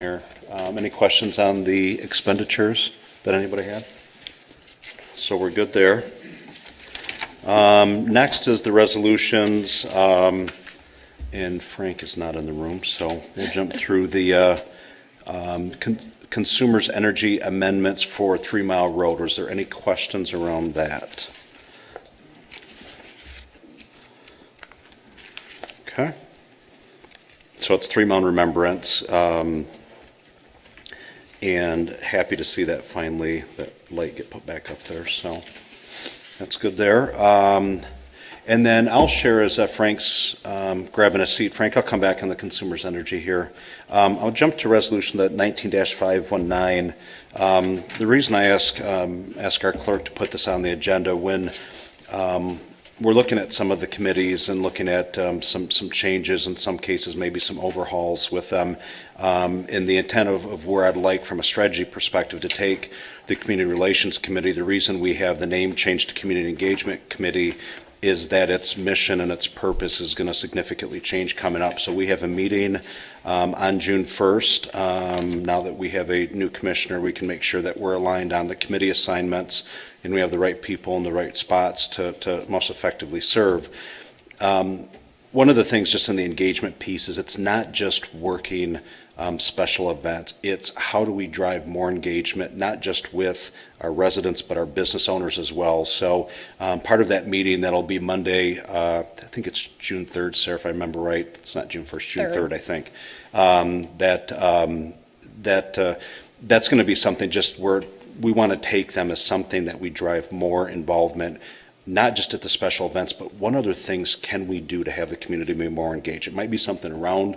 Here. Any questions on the expenditures that anybody had? So we're good there. Next is the resolutions, and Frank is not in the room, so we'll jump through the Consumers Energy amendments for 3 Mile Road. Was there any questions around that? Okay. So it's 3 Mile Remembrance. And happy to see that finally, that light get put back up there, so that's good there. And then I'll share as Frank's grabbing a seat. Frank, I'll come back on the Consumers Energy here. I'll jump to resolution 19-519. The reason I ask our clerk to put this on the agenda when we're looking at some of the committees and looking at some changes, in some cases maybe some overhauls with them, in the intent of where I'd like from a strategy perspective to take the Community Relations Committee. The reason we have the name changed to Community Engagement Committee is that its mission and its purpose is going to significantly change coming up. So we have a meeting on June 1st. Now that we have a new commissioner, we can make sure that we're aligned on the committee assignments and we have the right people in the right spots to most effectively serve. One of the things just in the engagement piece is it's not just working special events. It's how do we drive more engagement, not just with our residents, but our business owners as well. So part of that meeting that'll be Monday, I think it's June 3rd, Sarah, if I remember right. It's not June 1st, June 3rd, I think. That's going to be something just where we want to take them as something that we drive more involvement, not just at the special events, but what other things can we do to have the community be more engaged? It might be something around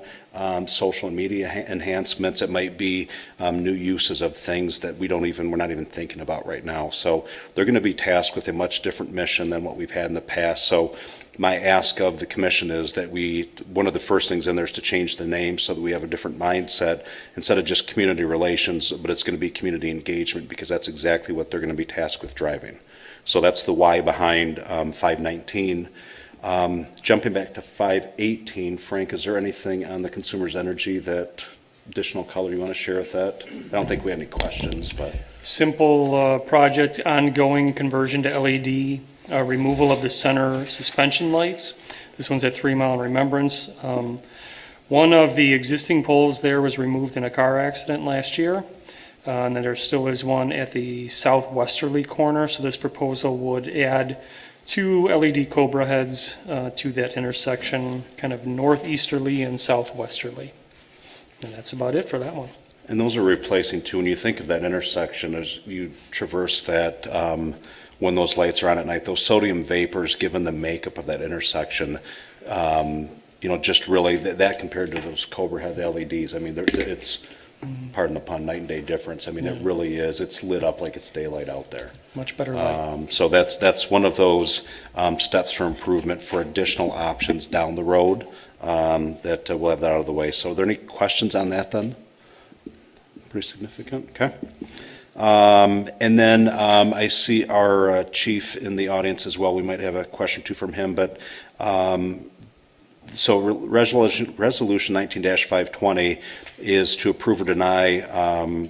social media enhancements. It might be new uses of things that we're not even thinking about right now. So they're going to be tasked with a much different mission than what we've had in the past. So my ask of the commission is that one of the first things in there is to change the name so that we have a different mindset instead of just community relations, but it's going to be community engagement because that's exactly what they're going to be tasked with driving. So that's the why behind 519. Jumping back to 518, Frank, is there anything on the Consumers Energy that additional color you want to share with that? I don't think we have any questions, but. Simple project, ongoing conversion to LED, removal of the center suspension lights. This one's at 3 Mile Remembrance. One of the existing poles there was removed in a car accident last year. And then there still is one at the southwesterly corner. So this proposal would add 2 LED Cobra heads to that intersection, kind of northeasterly and southwesterly. And that's about it for that one. And those are replacing too. When you think of that intersection as you traverse that, when those lights are on at night, those sodium vapors, given the makeup of that intersection, just really that compared to those Cobra head LEDs, I mean, it's, pardon the pun, night and day difference. I mean, It really is. It's lit up like it's daylight out there. Much better light. So that's one of those steps for improvement for additional options down the road that we'll have that out of the way. So are there any questions on that then? Pretty significant. Okay. And then I see our chief in the audience as well. We might have a question or two from him, but so resolution 19-520 is to approve or deny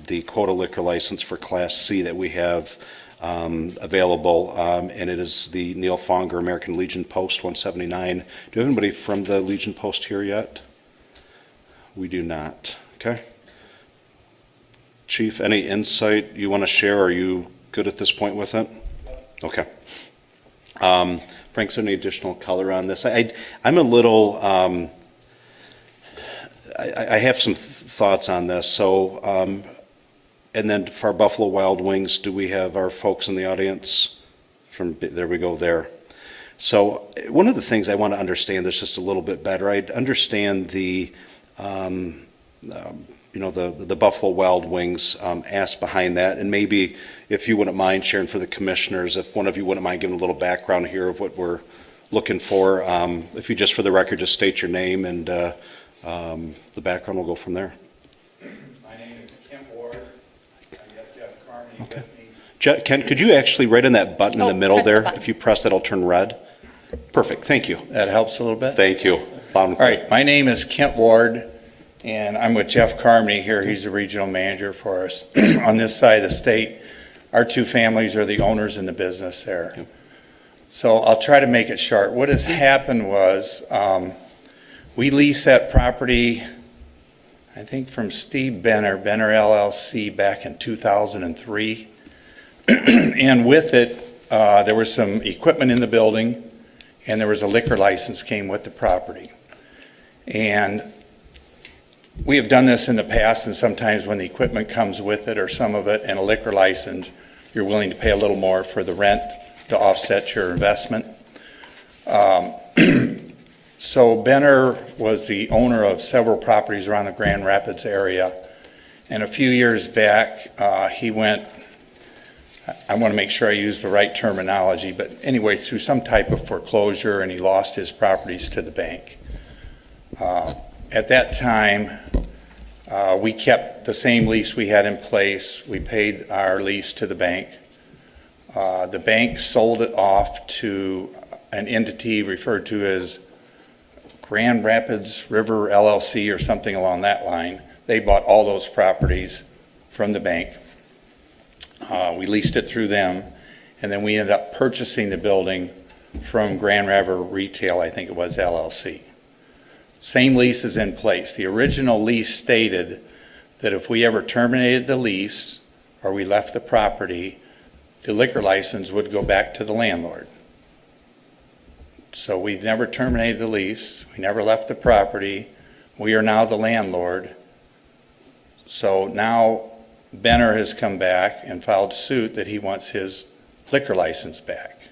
the quota liquor license for Class C that we have available, and it is the Neil Fonger American Legion Post 179. Do you have anybody from the Legion Post here yet? We do not. Okay. Chief, any insight you want to share? Are you good at this point with it? Okay. Frank, is there any additional color on this? I'm a little, I have some thoughts on this. So, and then for our Buffalo Wild Wings, do we have our folks in the audience? There we go there. So one of the things I want to understand this just a little bit better, I understand the Buffalo Wild Wings ask behind that, and maybe if you wouldn't mind sharing for the commissioners, if one of you wouldn't mind giving a little background here of what we're looking for. If you just for the record just state your name and the background, we'll go from there. My name is Kent Ward. I got Jeff Carney okay. with me. Ken, could you actually write in that button in the middle there? If you press that, it'll turn red. Perfect. Thank you. That helps a little bit. Thank you. All right. My name is Kent Ward. And I'm with Jeff Carmody here. He's the regional manager for us. On this side of the state, our two families are the owners in the business there. So I'll try to make it short. What has happened was we leased that property, I think from Steve Benner LLC back in 2003. And with it, there was some equipment in the building and there was a liquor license came with the property. And we have done this in the past, and sometimes when the equipment comes with it or some of it and a liquor license, you're willing to pay a little more for the rent to offset your investment. So Benner was the owner of several properties around the Grand Rapids area. And a few years back, he went, I want to make sure I use the right terminology, but anyway, through some type of foreclosure, and he lost his properties to the bank. At that time, we kept the same lease we had in place. We paid our lease to the bank. The bank sold it off to an entity referred to as Grand Rapids River LLC or something along that line. They bought all those properties from the bank. We leased it through them, and then we ended up purchasing the building from Grand River Retail, I think it was, LLC. Same lease is in place. The original lease stated that if we ever terminated the lease or we left the property, the liquor license would go back to the landlord. So we've never terminated the lease. We never left the property. We are now the landlord. So now Benner has come back and filed suit that he wants his liquor license back.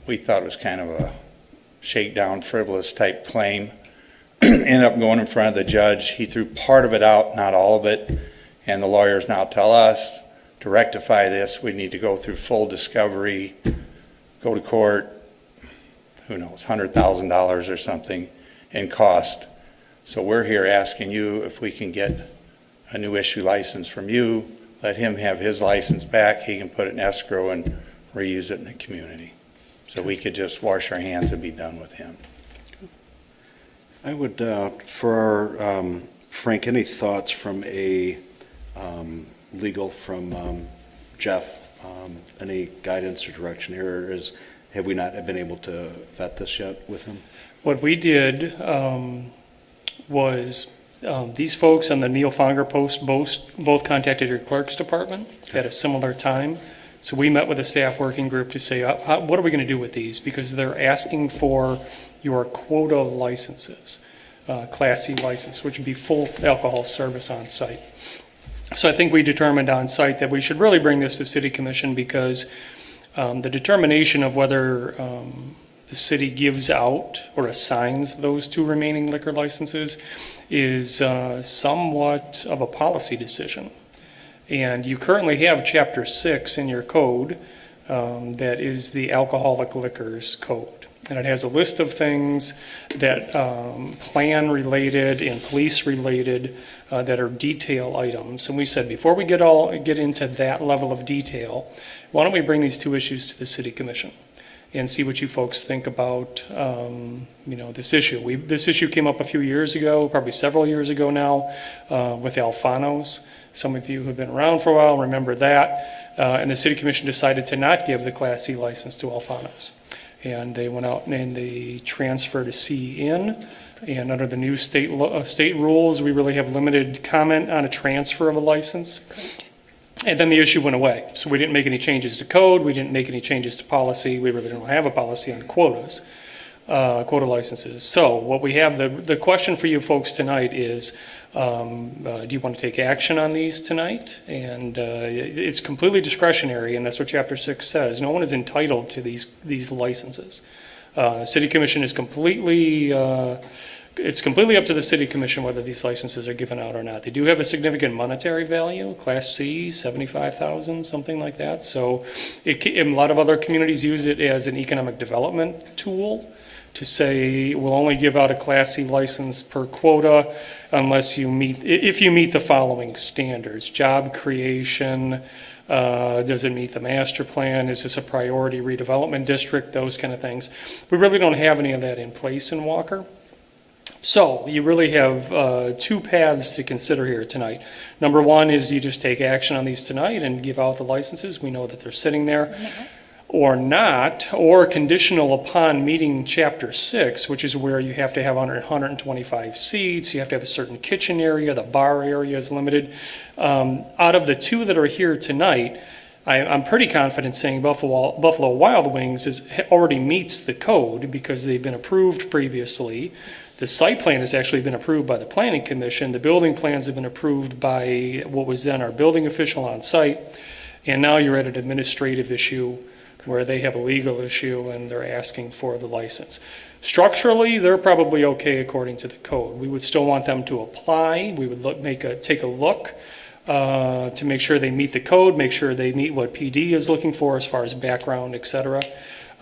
We thought it was kind of a shakedown, frivolous type claim. Ended up going in front of the judge. He threw part of it out, not all of it. And the lawyers now tell us to rectify this, we need to go through full discovery, go to court, who knows, $100,000 or something in cost. So we're here asking you if we can get a new issue license from you, let him have his license back, he can put it in escrow and reuse it in the community. So we could just wash our hands and be done with him. I would, for our, Frank, any thoughts from a legal from Jeff? Any guidance or direction here? Have we not been able to vet this yet with him? What we did was these folks on the Neil Fonger post both contacted your clerk's department at a similar time. So we met with a staff working group to say, what are we going to do with these? Because they're asking for your quota licenses, Class C license, which would be full alcohol service on site. So I think we determined on site that we should really bring this to City Commission because the determination of whether the city gives out or assigns those two remaining liquor licenses is somewhat of a policy decision. And you currently have Chapter 6 in your code that is the alcoholic liquors code. And it has a list of things that plan-related and police-related that are detail items. And we said before we get into that level of detail, why don't we bring these two issues to the City Commission and see what you folks think about this issue. This issue came up a few years ago, probably several years ago now, with Alfanos. Some of you who have been around for a while remember that. And the City Commission decided to not give the Class C license to Alfanos. And they went out and they transferred a C in. And under the new state rules, we really have limited comment on a transfer of a license. And then the issue went away. So we didn't make any changes to code. We didn't make any changes to policy. We really don't have a policy on quotas, quota licenses. So what we have, the question for you folks tonight is, do you want to take action on these tonight? And it's completely discretionary, and that's what Chapter 6 says. No one is entitled to these licenses. City Commission is completely it's completely up to the City Commission whether these licenses are given out or not. They do have a significant monetary value, Class C, $75,000, something like that. So a lot of other communities use it as an economic development tool to say we'll only give out a Class C license per quota unless if you meet the following standards: job creation, does it meet the master plan, is this a priority redevelopment district, those kind of things. We really don't have any of that in place in Walker. So you really have two paths to consider here tonight. Number one is you just take action on these tonight and give out the licenses. We know that they're sitting there. Or not, or conditional upon meeting Chapter 6, which is where you have to have 125 seats, you have to have a certain kitchen area, the bar area is limited. Out of the two that are here tonight, I'm pretty confident saying Buffalo Wild Wings already meets the code because they've been approved previously. The site plan has actually been approved by the Planning Commission. The building plans have been approved by what was then our building official on site. And now you're at an administrative issue where they have a legal issue and they're asking for the license. Structurally, they're probably okay according to the code. We would still want them to apply. We would take a look to make sure they meet the code, make sure they meet what PD is looking for as far as background, et cetera.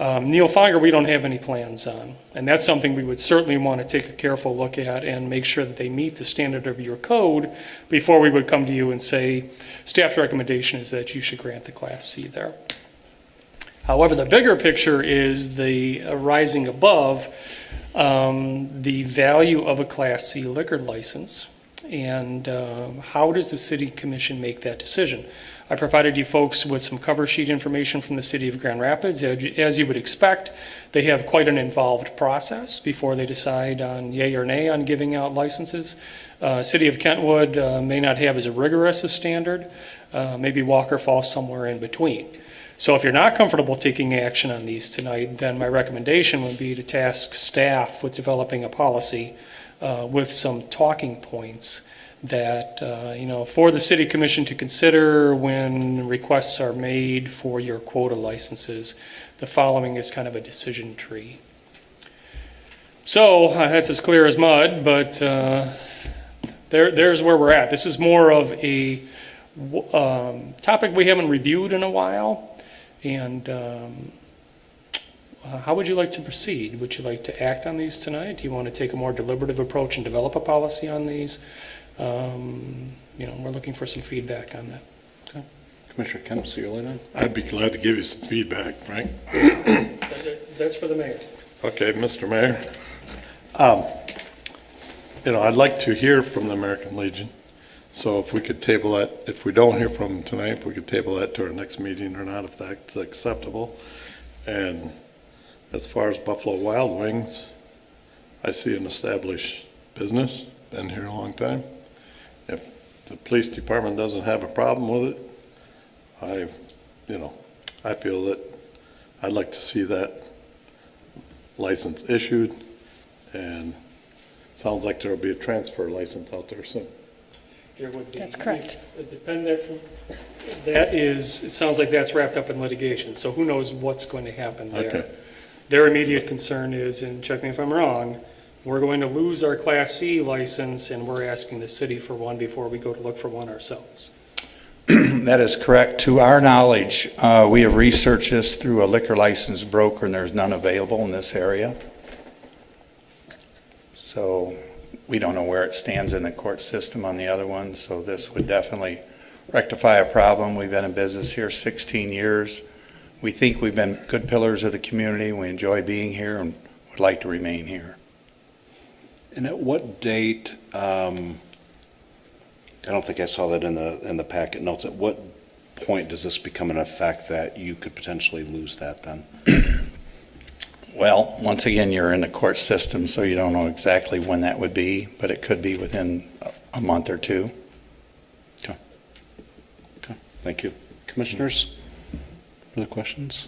Neil Fonger, we don't have any plans on. And that's something we would certainly want to take a careful look at and make sure that they meet the standard of your code before we would come to you and say, staff's recommendation is that you should grant the Class C there. However, the bigger picture is the rising above the value of a Class C liquor license and how does the City Commission make that decision? I provided you folks with some cover sheet information from the City of Grand Rapids. As you would expect, they have quite an involved process before they decide on yay or nay on giving out licenses. City of Kentwood may not have as rigorous a standard. Maybe Walker falls somewhere in between. So if you're not comfortable taking action on these tonight, then my recommendation would be to task staff with developing a policy with some talking points that, for the City Commission to consider when requests are made for your quota licenses. The following is kind of a decision tree. So that's as clear as mud, but there's where we're at. This is more of a topic we haven't reviewed in a while. And how would you like to proceed? Would you like to act on these tonight? Do you want to take a more deliberative approach and develop a policy on these? We're looking for some feedback on that. Okay. Commissioner Kemp, see you later. I'd be glad to give you some feedback, Frank. That's for the mayor. Okay, Mr. Mayor. I'd like to hear from the American Legion. So if we could table that, if we don't hear from them tonight, if we could table that to our next meeting or not, if that's acceptable. And as far as Buffalo Wild Wings, I see an established business, been here a long time. If the police department doesn't have a problem with it, I feel that I'd like to see that license issued, and sounds like there'll be a transfer license out there soon. There would be. That's correct. It sounds like that's wrapped up in litigation, so who knows what's going to happen there. Okay. Their immediate concern is, and check me if I'm wrong, we're going to lose our Class C license and we're asking the city for one before we go to look for one ourselves. That is correct. To our knowledge, we have researched this through a liquor license broker, and there's none available in this area. So we don't know where it stands in the court system on the other one, so this would definitely rectify a problem. We've been in business here 16 years. We think we've been good pillars of the community. We enjoy being here and would like to remain here. And at what date, I don't think I saw that in the packet notes, at what point does this become an effect that you could potentially lose that then? Well, once again, you're in the court system, so you don't know exactly when that would be, but it could be within a month or two. Okay. Thank you. Commissioners, further questions?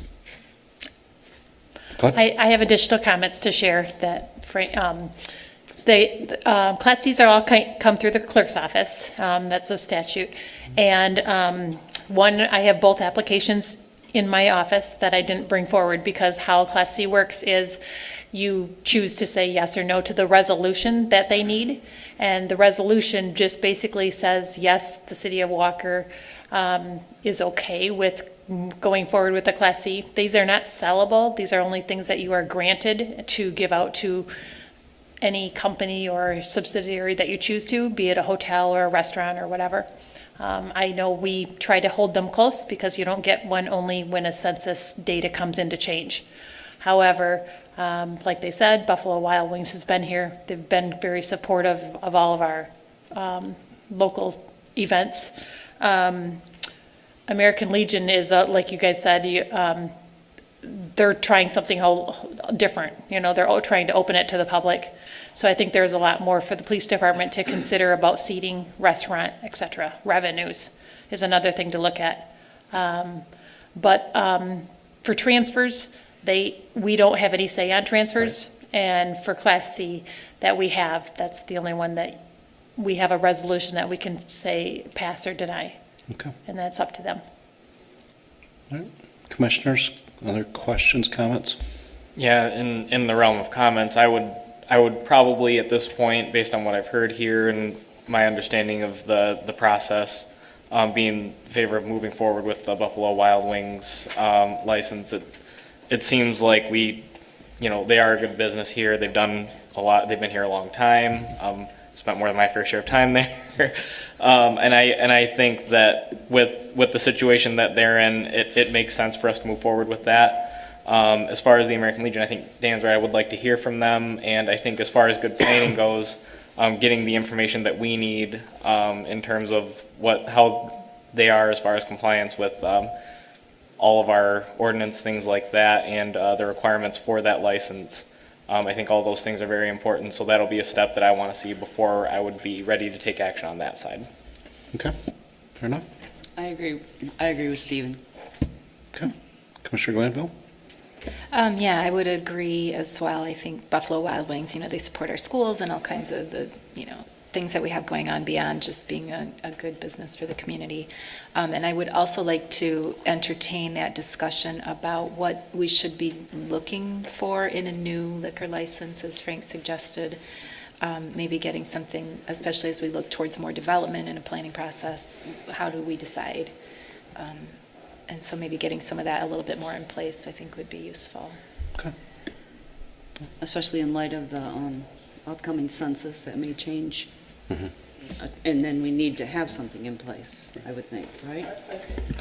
Go ahead. I have additional comments to share that Class Cs are all come through the clerk's office. That's a statute. And I have both applications in my office that I didn't bring forward because how Class C works is you choose to say yes or no to the resolution that they need. And the resolution just basically says, yes, the city of Walker is okay with going forward with the Class C. These are not sellable. These are only things that you are granted to give out to any company or subsidiary that you choose to, be it a hotel or a restaurant or whatever. I know we try to hold them close because you don't get one only when a census data comes into change. However, Like they said, Buffalo Wild Wings has been here. They've been very supportive of all of our local events. American Legion is, like you guys said, they're trying something whole different. They're trying to open it to the public. So I think there's a lot more for the police department to consider about seating, restaurant, et cetera. Revenues is another thing to look at. But for transfers, we don't have any say on transfers. Right. And for Class C that we have, that's the only one that we have a resolution that we can say pass or deny. Okay. And that's up to them. All right. Commissioners, other questions, comments? Yeah, in the realm of comments, I would probably at this point, based on what I've heard here and my understanding of the process, be in favor of moving forward with the Buffalo Wild Wings license. It seems like they are a good business here. They've done a lot. They've been here a long time. Spent more than my fair share of time there. And I think that with the situation that they're in, it makes sense for us to move forward with that. As far as the American Legion, I think Dan's right. I would like to hear from them, and I think as far as good planning goes, getting the information that we need in terms of how they are as far as compliance with all of our ordinance, things like that, and the requirements for that license. I think all those things are very important, so that'll be a step that I want to see before I would be ready to take action on that side. Okay, fair enough. I agree with Stephen. Okay, Commissioner Glanville? Yeah, I would agree as well. I think Buffalo Wild Wings, they support our schools and all kinds of the, things that we have going on beyond just being a good business for the community. And I would also like to entertain that discussion about what we should be looking for in a new liquor license, as Frank suggested. Maybe getting something, especially as we look towards more development in a planning process, how do we decide? And so maybe getting some of that a little bit more in place, I think, would be useful. Okay. Especially in light of the upcoming census that may change. Mm-hmm. And then we need to have something in place, I would think, right?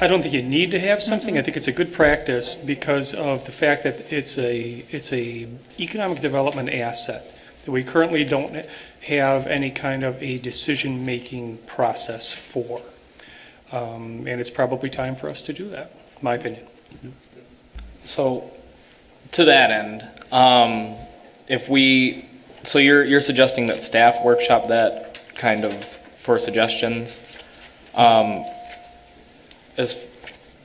I don't think you need to have something. I think it's a good practice because of the fact that it's a economic development asset that we currently don't have any kind of a decision-making process for. And it's probably time for us to do that, in my opinion. So, to that end, so you're suggesting that staff workshop that kind of for suggestions.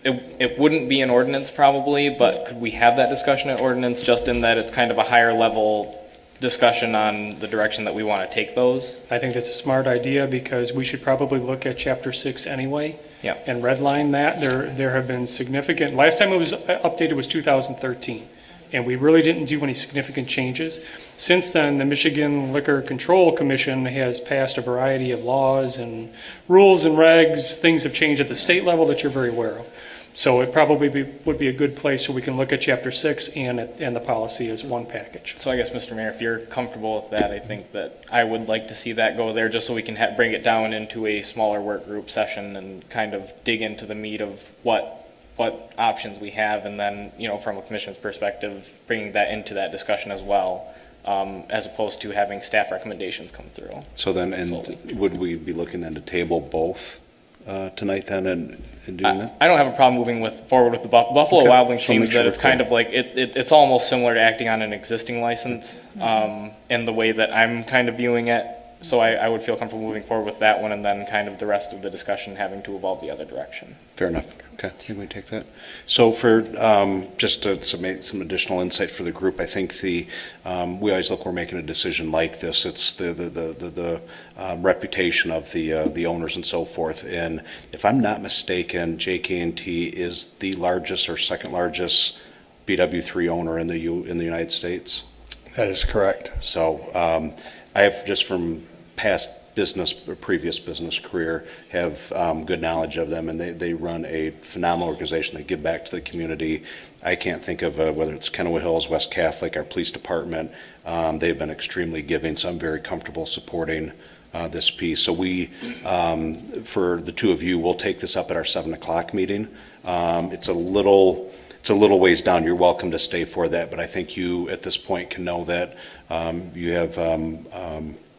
It wouldn't be an ordinance probably, but could we have that discussion at ordinance just in that it's kind of a higher level discussion on the direction that we want to take those? I think that's a smart idea because we should probably look at Chapter 6 anyway. Yeah. And redline that. There have been significant, last time it was updated was 2013, and we really didn't do any significant changes. Since then, the Michigan Liquor Control Commission has passed a variety of laws and rules and regs. Things have changed at the state level that you're very aware of. So it probably would be a good place where we can look at Chapter 6 and the policy as one package. So I guess, Mr. Mayor, if you're comfortable with that, I think that I would like to see that go there just so we can bring it down into a smaller work group session and kind of dig into the meat of what options we have, and then, from a commission's perspective, bringing that into that discussion as well, as opposed to having staff recommendations come through. So then, would we be looking then to table both tonight then and doing that? I don't have a problem moving forward with the Buffalo Okay. Wild Wings. So make Seems sure that it's we're kind clear. of like it's almost similar to acting on an existing license, in the way that I'm kind of viewing it. So I would feel comfortable moving forward with that one, and then kind of the rest of the discussion having to evolve the other direction. Fair enough. Okay, can we take that? So for, just to make some additional insight for the group, I think we always look, we're making a decision like this. It's the reputation of the owners and so forth. And if I'm not mistaken, JK&T is the largest or second largest BW3 owner in the United States. That is correct. So I have, just from past previous business career, have good knowledge of them, and they run a phenomenal organization. They give back to the community. I can't think of whether it's Kennewood Hills, West Catholic, our police department. They've been extremely giving, so I'm very comfortable supporting this piece. So we, for the two of you, we'll take this up at our 7 o'clock meeting. It's it's a little ways down, you're welcome to stay for that, but I think you, at this point, can know that you have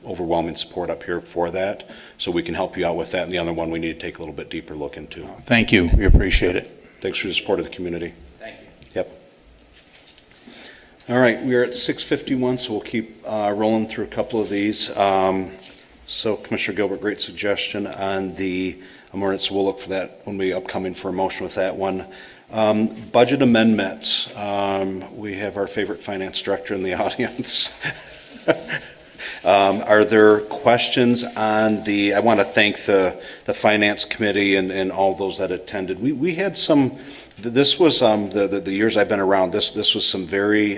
overwhelming support up here for that, so we can help you out with that, and the other one we need to take a little bit deeper look into. Thank you, we appreciate it. Thanks for the support of the community. Thank you. Yep. All right, we are at 6:51, so we'll keep rolling through a couple of these. So Commissioner Gilbert, great suggestion on the ordinance. We'll look for that when we upcoming for a motion with that one. Budget amendments. We have our favorite finance director in the audience. Are there questions on the, I want to thank the finance committee and all those that attended. We had some, this was, the years I've been around, this was some very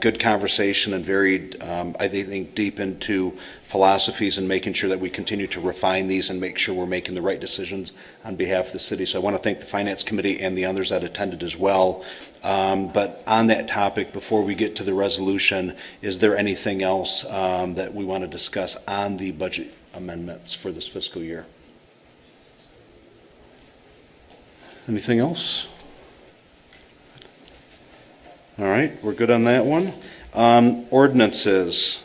good conversation and very, I think, deep into philosophies and making sure that we continue to refine these and make sure we're making the right decisions on behalf of the city. So I want to thank the finance committee and the others that attended as well. But on that topic, before we get to the resolution, is there anything else that we want to discuss on the budget amendments for this fiscal year? Anything else? All right, we're good on that one. Ordinances.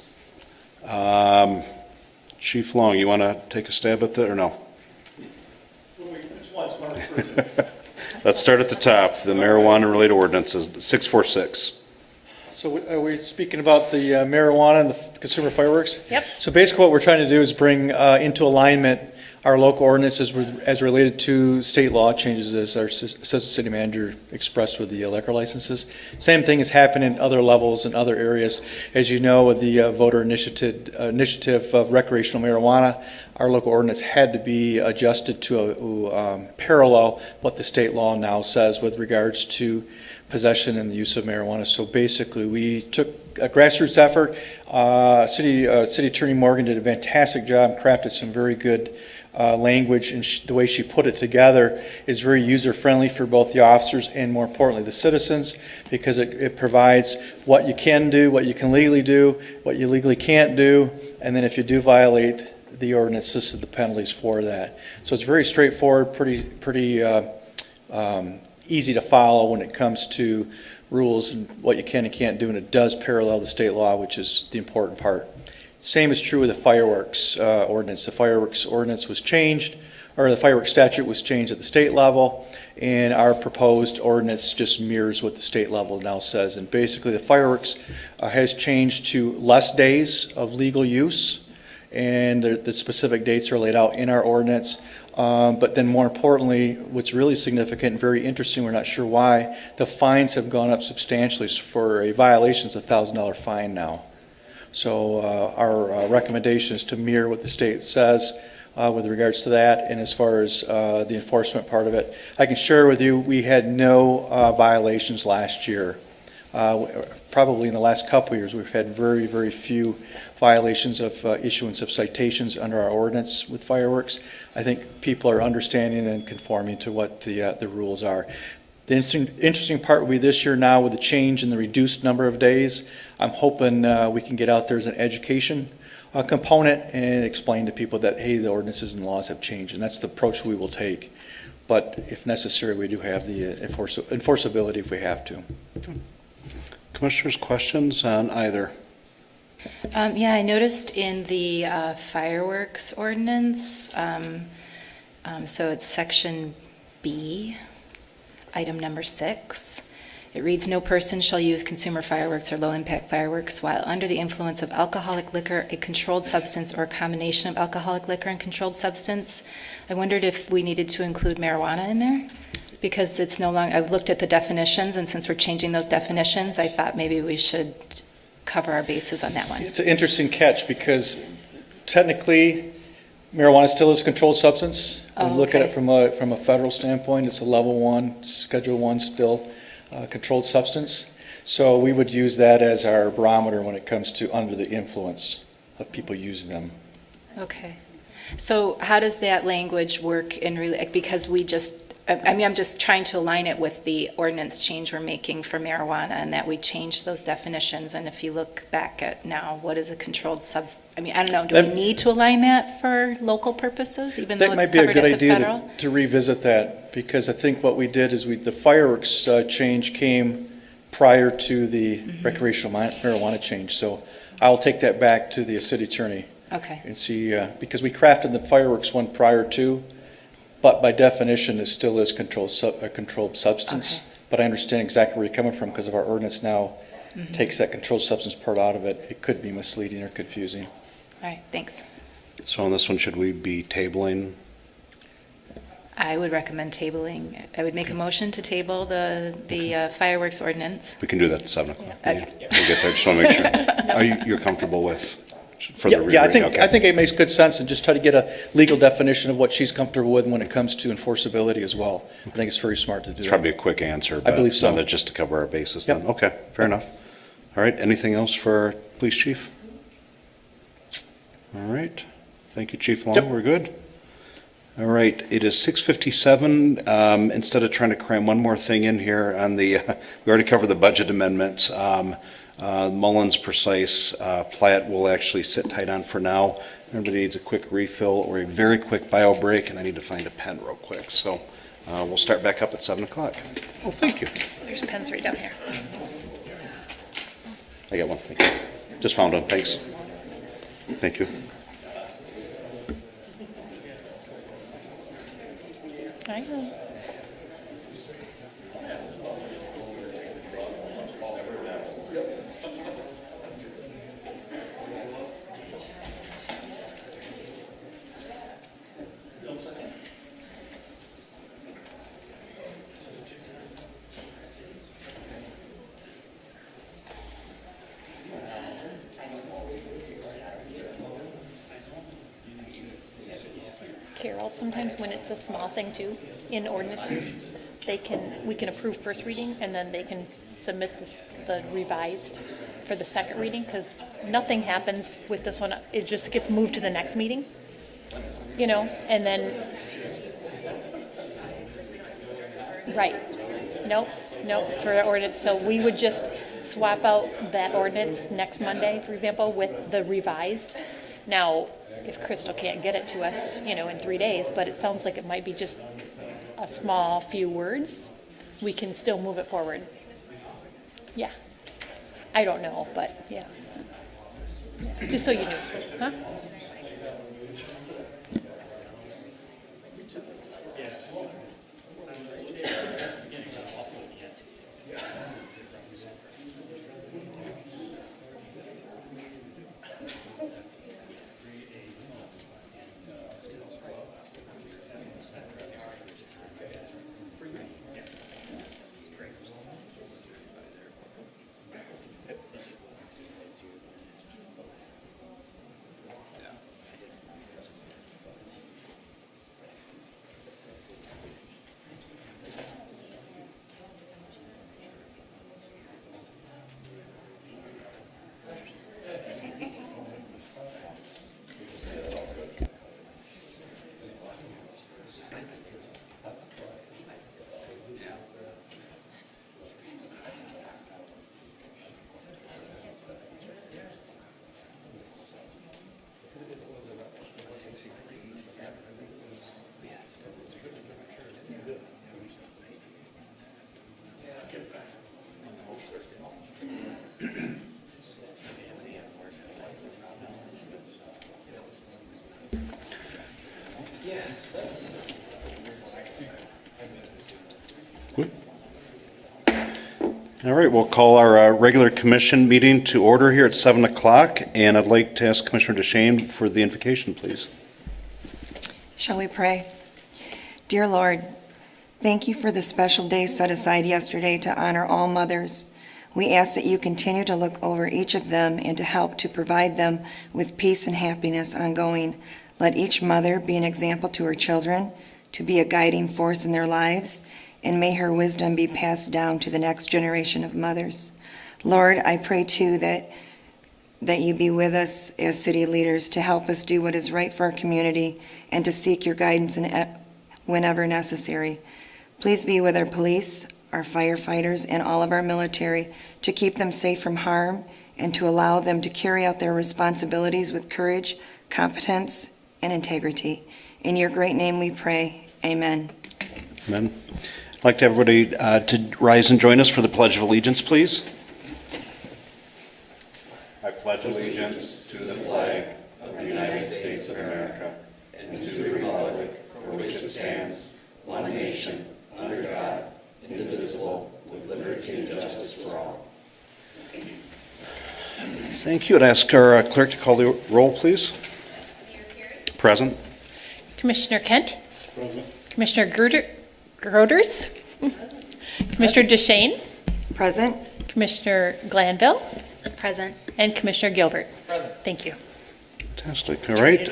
Chief Long, you want to take a stab at that or no? Let's start at the top, the marijuana-related ordinances, 646. So are we speaking about the marijuana and the consumer fireworks? Yep. So basically what we're trying to do is bring into alignment our local ordinances as related to state law changes, as our assistant city manager expressed with the liquor licenses. Same thing is happening at other levels in other areas. As you know, with the voter initiative of recreational marijuana, our local ordinance had to be adjusted to parallel what the state law now says with regards to possession and the use of marijuana. So basically, we took a grassroots effort. City Attorney Morgan did a fantastic job, crafted some very good language, and the way she put it together is very user-friendly for both the officers and, more importantly, the citizens, because it provides what you can do, what you can legally do, what you legally can't do, and then if you do violate the ordinance, this is the penalties for that. So it's very straightforward, pretty easy to follow when it comes to rules and what you can and can't do, and it does parallel the state law, which is the important part. Same is true with the fireworks ordinance. The fireworks ordinance was changed, or the fireworks statute was changed at the state level, and our proposed ordinance just mirrors what the state level now says. And basically the fireworks has changed to less days of legal use, and the specific dates are laid out in our ordinance. But then more importantly, what's really significant and very interesting, we're not sure why, the fines have gone up substantially. For a violation, it's a $1,000 fine now. So our recommendation is to mirror what the state says with regards to that. And as far as the enforcement part of it, I can share with you, we had no violations last year. Probably in the last couple of years, we've had very, very few violations of issuance of citations under our ordinance with fireworks. I think people are understanding and conforming to what the rules are. The interesting part will be this year now with the change in the reduced number of days. I'm hoping we can get out there as an education component and explain to people that, hey, the ordinances and laws have changed, and that's the approach we will take. But if necessary, we do have the enforceability if we have to. Commissioners, questions on either? Yeah, I noticed in the fireworks ordinance, so it's section B, item number 6. It reads, "No person shall use consumer fireworks or low-impact fireworks while under the influence of alcoholic liquor, a controlled substance, or a combination of alcoholic liquor and controlled substance." I wondered if we needed to include marijuana in there, because it's no longer, I've looked at the definitions, and since we're changing those definitions, I thought maybe we should cover our bases on that one. It's an interesting catch because technically marijuana still is a controlled substance. When you look at it from a federal standpoint, it's a level 1, Schedule 1 still controlled substance. So we would use that as our barometer when it comes to under the influence of people using them. Okay. So how does that language work in because we just I mean, I'm just trying to align it with the ordinance change we're making for marijuana and that we changed those definitions. And if you look back at now, what is a controlled I mean, I don't know, do we need to align that for local purposes, even though That it's might be a covered good at the idea federal? to revisit that, because I think what we did is the fireworks change came prior to the recreational marijuana change. So I'll take that back to the city attorney Okay, and see, because we crafted the fireworks one prior to, but by definition, it still is a controlled substance. Okay. But I understand exactly where you're coming from, because of our ordinance now takes that controlled substance part out of it. It could be misleading or confusing. all right, thanks. So on this one, should we be tabling? I would recommend tabling, I would make a motion to table the fireworks ordinance. We can do that at 7 o'clock. Okay. We'll get there, just want to make sure. Are you're comfortable with further Yeah, rereading? I think it makes good sense, and just try to get a legal definition of what she's comfortable with when it comes to enforceability as well. I think it's very smart to do that. It's probably a quick answer, but believe so. none, just to cover our bases Yep. then. Okay, fair enough. All right, anything else for police chief? All right, thank you, Chief Long, Yep. we're good. All right, it is 6:57. Instead of trying to cram one more thing in here on the, we already covered the budget amendments. Mullins precise, Plat will actually sit tight on for now. Everybody needs a quick refill or a very quick bio break, and I need to find a pen real quick. So we'll start back up at 7 o'clock. Well, thank you. There's pens right down here. I got one, thank you. Just found one, thanks. Thank you. I know. Carol, sometimes when it's a small thing too, in ordinances, we can approve first reading and then they can submit the revised for the second reading, because nothing happens with this one. It just gets moved to the next meeting, and then, right. Nope, for the ordinance. So we would just swap out that ordinance next Monday, for example, with the revised. Now, if Crystal can't get it to us, in 3 days, but it sounds like it might be just a small few words, we can still move it forward. Yeah. I don't know, but yeah. Just so you knew, huh? All right, we'll call our regular commission meeting to order here at 7 o'clock, and I'd like to ask Commissioner DeShane for the invocation, please. Shall we pray? Dear Lord, thank you for the special day set aside yesterday to honor all mothers. We ask that you continue to look over each of them and to help to provide them with peace and happiness ongoing. Let each mother be an example to her children, to be a guiding force in their lives, and may her wisdom be passed down to the next generation of mothers. Lord, I pray too that you be with us as city leaders to help us do what is right for our community and to seek your guidance whenever necessary. Please be with our police, our firefighters, and all of our military to keep them safe from harm and to allow them to carry out their responsibilities with courage, competence, and integrity. In your great name we pray. Amen. Amen. I'd like to everybody to rise and join us for the Pledge of Allegiance, please. I pledge allegiance to the flag of the United States of America and to the republic for which it stands, one nation, under God, indivisible, with liberty and justice for all. Thank you. I'd ask our clerk to call the roll, please. Present. Commissioner Kent? Commissioner Groders? Commissioner DeShane? Present. Commissioner Glanville? Present. And Commissioner Gilbert? Thank you. Fantastic. All right.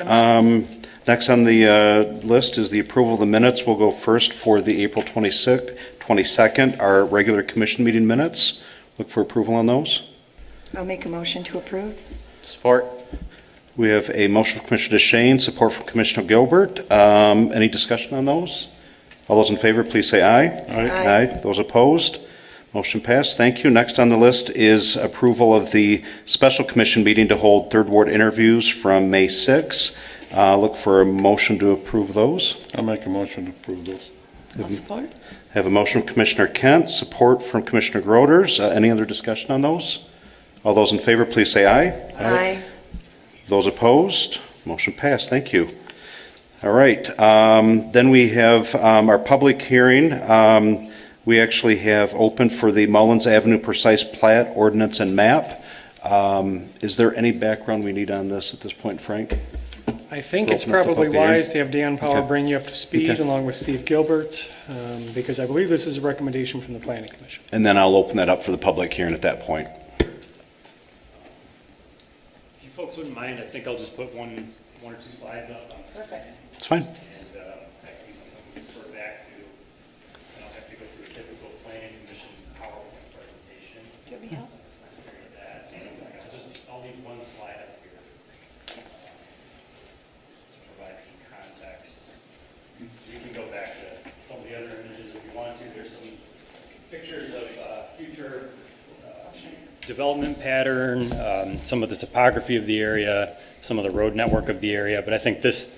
Next on the list is the approval of the minutes. We'll go first for the April 22nd, our regular commission meeting minutes. Look for approval on those. I'll make a motion to approve. Support. We have a motion from Commissioner DeShane, support from Commissioner Gilbert. Any discussion on those? All those in favor, please say aye. Aye. Those opposed? Motion passed. Thank you. Next on the list is approval of the special commission meeting to hold third ward interviews from May 6. Look for a motion to approve those. I'll make a motion to approve those. I'll support. Have a motion from Commissioner Kent, support from Commissioner Groders. Any other discussion on those? All those in favor, please say aye. Aye. Those opposed? Motion passed. Thank you. All right. Then we have our public hearing. We actually have open for the Mullins Avenue Precise Plat, Ordinance, and Map. Is there any background we need on this at this point, Frank? I think We'll it's open up the probably public hearing. wise to have Dan Power Okay. bring you up to speed Okay. along with Steve Gilbert, because I believe this is a recommendation from the Planning Commission. And then I'll open that up for the public hearing at that point. If you folks wouldn't mind, I think I'll just put one or two slides up on the screen. It's fine. And that could be something we refer back to. I don't have to go through a typical planning commission PowerPoint presentation. Give me help. I'll leave one slide up here. Provide some context. You can go back to some of the other images if you want to. There's some pictures of future development pattern, some of the topography of the area, some of the road network of the area, but I think this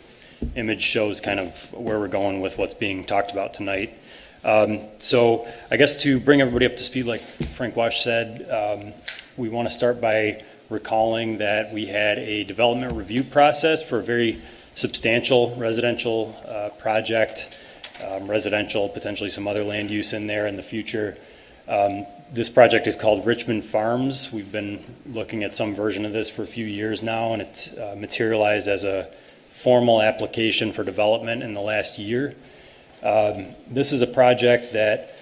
image shows kind of where we're going with what's being talked about tonight. So I guess to bring everybody up to speed, like Frank Wash said, we want to start by recalling that we had a development review process for a very substantial residential project, residential, potentially some other land use in there in the future. This project is called Richmond Farms. We've been looking at some version of this for a few years now, and it's materialized as a formal application for development in the last year. This is a project that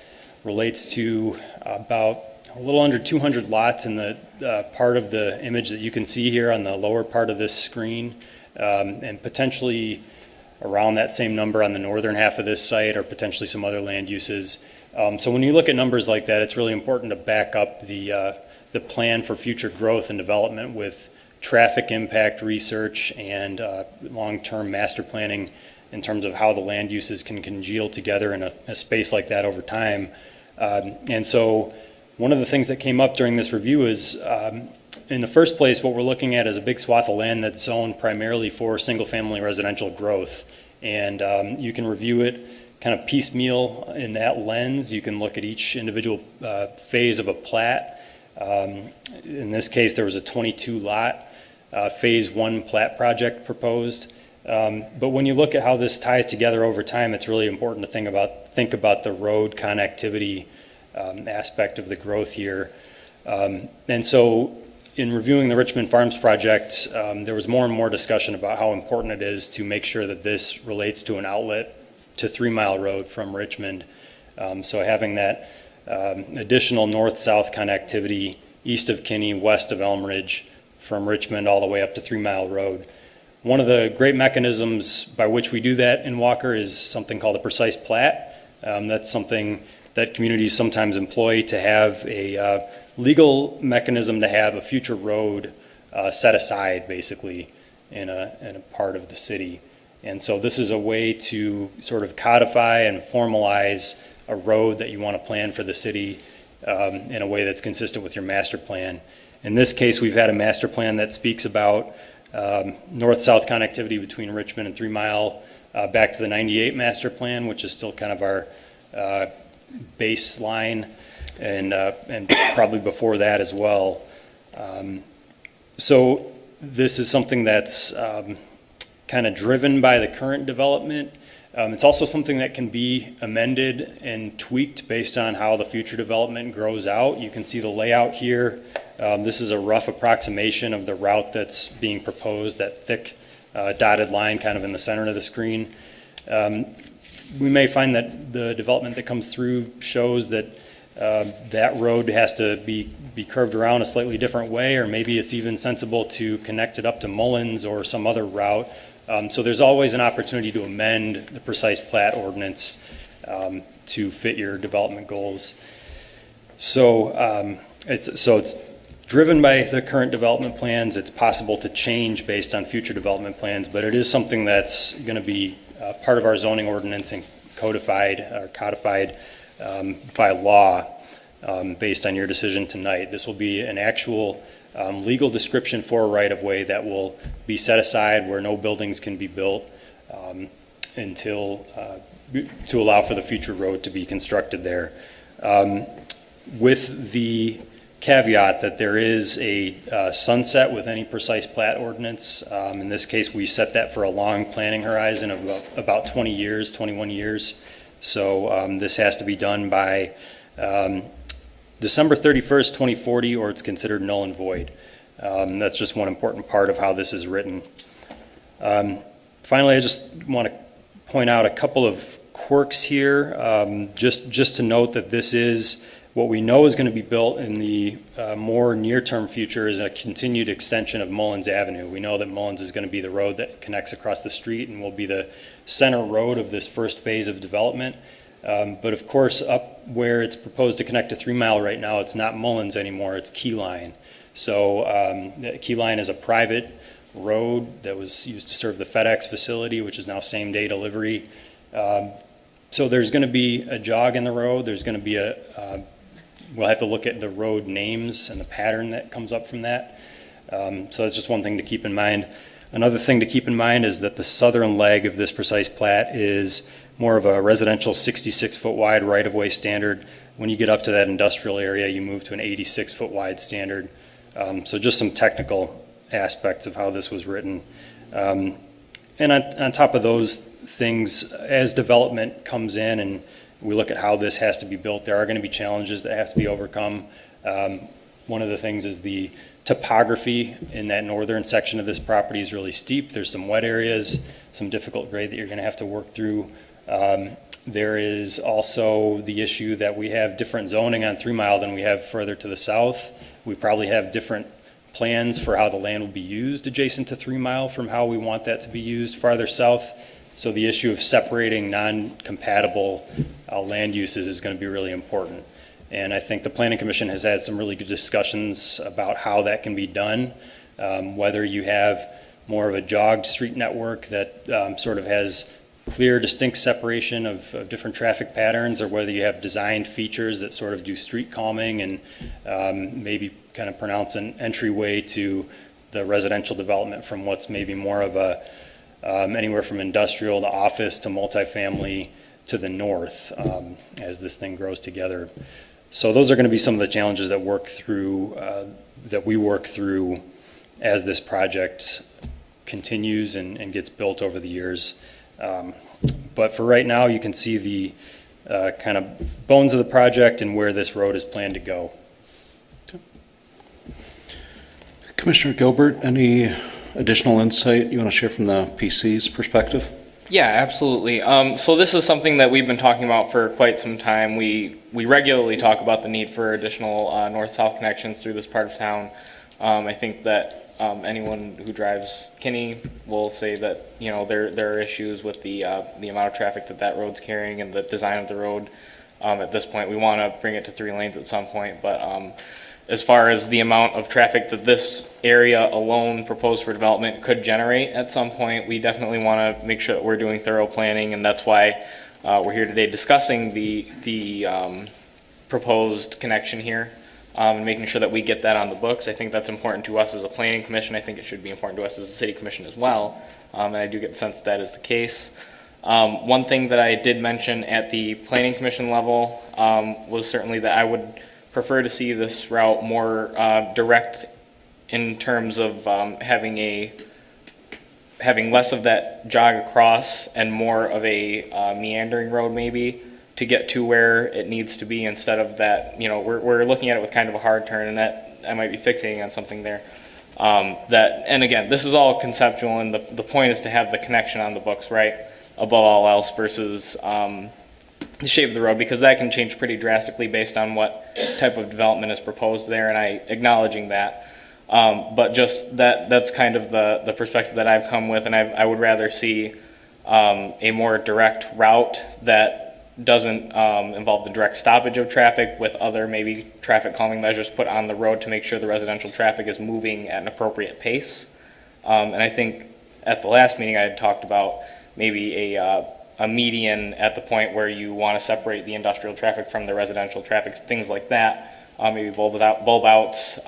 relates to about a little under 200 lots in the part of the image that you can see here on the lower part of this screen, and potentially around that same number on the northern half of this site, or potentially some other land uses. So when you look at numbers like that, it's really important to back up the plan for future growth and development with traffic impact research and long-term master planning in terms of how the land uses can congeal together in a space like that over time. And so one of the things that came up during this review is, in the first place, what we're looking at is a big swath of land that's zoned primarily for single-family residential growth. And you can review it kind of piecemeal in that lens. You can look at each individual phase of a plat. In this case, there was a 22-lot phase 1 plat project proposed. But when you look at how this ties together over time, it's really important to think about the road connectivity aspect of the growth here. And so in reviewing the Richmond Farms project, there was more and more discussion about how important it is to make sure that this relates to an outlet to 3 Mile Road from Richmond. So having that additional north-south connectivity east of Kinney, west of Elm Ridge, from Richmond all the way up to 3 Mile Road. One of the great mechanisms by which we do that in Walker is something called a precise plat. That's something that communities sometimes employ to have a legal mechanism to have a future road set aside, basically, in a part of the city. And so this is a way to sort of codify and formalize a road that you want to plan for the city in a way that's consistent with your master plan. In this case, we've had a master plan that speaks about north-south connectivity between Richmond and 3 Mile back to the 98 master plan, which is still kind of our baseline, and probably before that as well. So this is something that's kind of driven by the current development. It's also something that can be amended and tweaked based on how the future development grows out. You can see the layout here. This is a rough approximation of the route that's being proposed, that thick dotted line kind of in the center of the screen. We may find that the development that comes through shows that that road has to be curved around a slightly different way, or maybe it's even sensible to connect it up to Mullins or some other route. So there's always an opportunity to amend the precise plat ordinance to fit your development goals. So it's driven by the current development plans. It's possible to change based on future development plans, but it is something that's going to be part of our zoning ordinance and codified by law based on your decision tonight. This will be an actual legal description for a right-of-way that will be set aside where no buildings can be built until to allow for the future road to be constructed there. With the caveat that there is a sunset with any precise plat ordinance. In this case, we set that for a long planning horizon of about 20 years, 21 years. So this has to be done by December 31st, 2040, or it's considered null and void. That's just one important part of how this is written. Finally, I just want to point out a couple of quirks here, just to note that this is what we know is going to be built in the more near-term future is a continued extension of Mullins Avenue. We know that Mullins is going to be the road that connects across the street and will be the center road of this first phase of development. But of course, up where it's proposed to connect to 3 Mile right now, it's not Mullins anymore, it's Keyline. So Keyline is a private road that was used to serve the FedEx facility, which is now same-day delivery. So there's going to be a jog in the road. There's going to be we'll have to look at the road names and the pattern that comes up from that. So that's just one thing to keep in mind. Another thing to keep in mind is that the southern leg of this precise plat is more of a residential 66-foot wide right-of-way standard. When you get up to that industrial area, you move to an 86-foot wide standard. So just some technical aspects of how this was written. And on top of those things, as development comes in and we look at how this has to be built, there are going to be challenges that have to be overcome. One of the things is the topography in that northern section of this property is really steep. There's some wet areas, some difficult grade that you're going to have to work through. There is also the issue that we have different zoning on 3 Mile than we have further to the south. We probably have different plans for how the land will be used adjacent to 3 Mile from how we want that to be used farther south. So the issue of separating non-compatible land uses is going to be really important. And I think the Planning Commission has had some really good discussions about how that can be done, whether you have more of a jogged street network that sort of has clear, distinct separation of different traffic patterns, or whether you have designed features that sort of do street calming and maybe kind of pronounce an entryway to the residential development from what's maybe more of a anywhere from industrial to office to multifamily to the north as this thing grows together. So those are going to be some of the challenges that we work through as this project continues and gets built over the years. But for right now, you can see the kind of bones of the project and where this road is planned to go. Commissioner Gilbert, any additional insight you want to share from the PC's perspective? Yeah, absolutely. So this is something that we've been talking about for quite some time. We regularly talk about the need for additional north-south connections through this part of town. I think that anyone who drives Kinney will say that there are issues with the amount of traffic that road's carrying and the design of the road. At this point, we want to bring it to 3 lanes at some point, but as far as the amount of traffic that this area alone proposed for development could generate at some point, we definitely want to make sure that we're doing thorough planning, and that's why we're here today discussing the proposed connection here, and making sure that we get that on the books. I think that's important to us as a planning commission. I think it should be important to us as a city commission as well, and I do get the sense that is the case. One thing that I did mention at the planning commission level was certainly that I would prefer to see this route more direct in terms of having less of that jog across and more of a meandering road maybe to get to where it needs to be, instead of that, we're looking at it with kind of a hard turn, and that I might be fixating on something there. And again, this is all conceptual, and the point is to have the connection on the books, right, above all else, versus the shape of the road, because that can change pretty drastically based on what type of development is proposed there, and acknowledging that. But just that's kind of the perspective that I've come with, and I would rather see a more direct route that doesn't involve the direct stoppage of traffic, with other maybe traffic calming measures put on the road to make sure the residential traffic is moving at an appropriate pace. And I think at the last meeting I had talked about maybe a median at the point where you want to separate the industrial traffic from the residential traffic, things like that. Maybe bulb outs,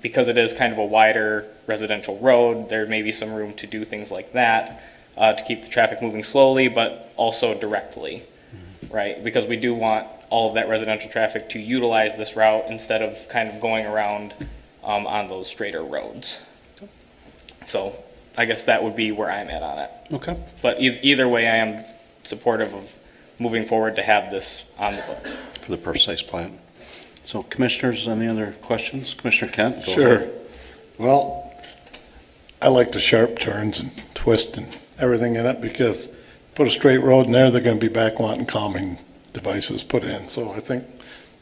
because it is kind of a wider residential road. There may be some room to do things like that to keep the traffic moving slowly, but also directly, right? Because we do want all of that residential traffic to utilize this route instead of kind of going around on those straighter roads. So I guess that would be where I'm at on it. Okay. But either way, I am supportive of moving forward to have this on the books. For the precise plan. So commissioners, any other questions? Commissioner Kent? Go Sure. ahead. Well, I like the sharp turns and twist and everything in it, because put a straight road in there, they're going to be back wanting calming devices put in. So I think,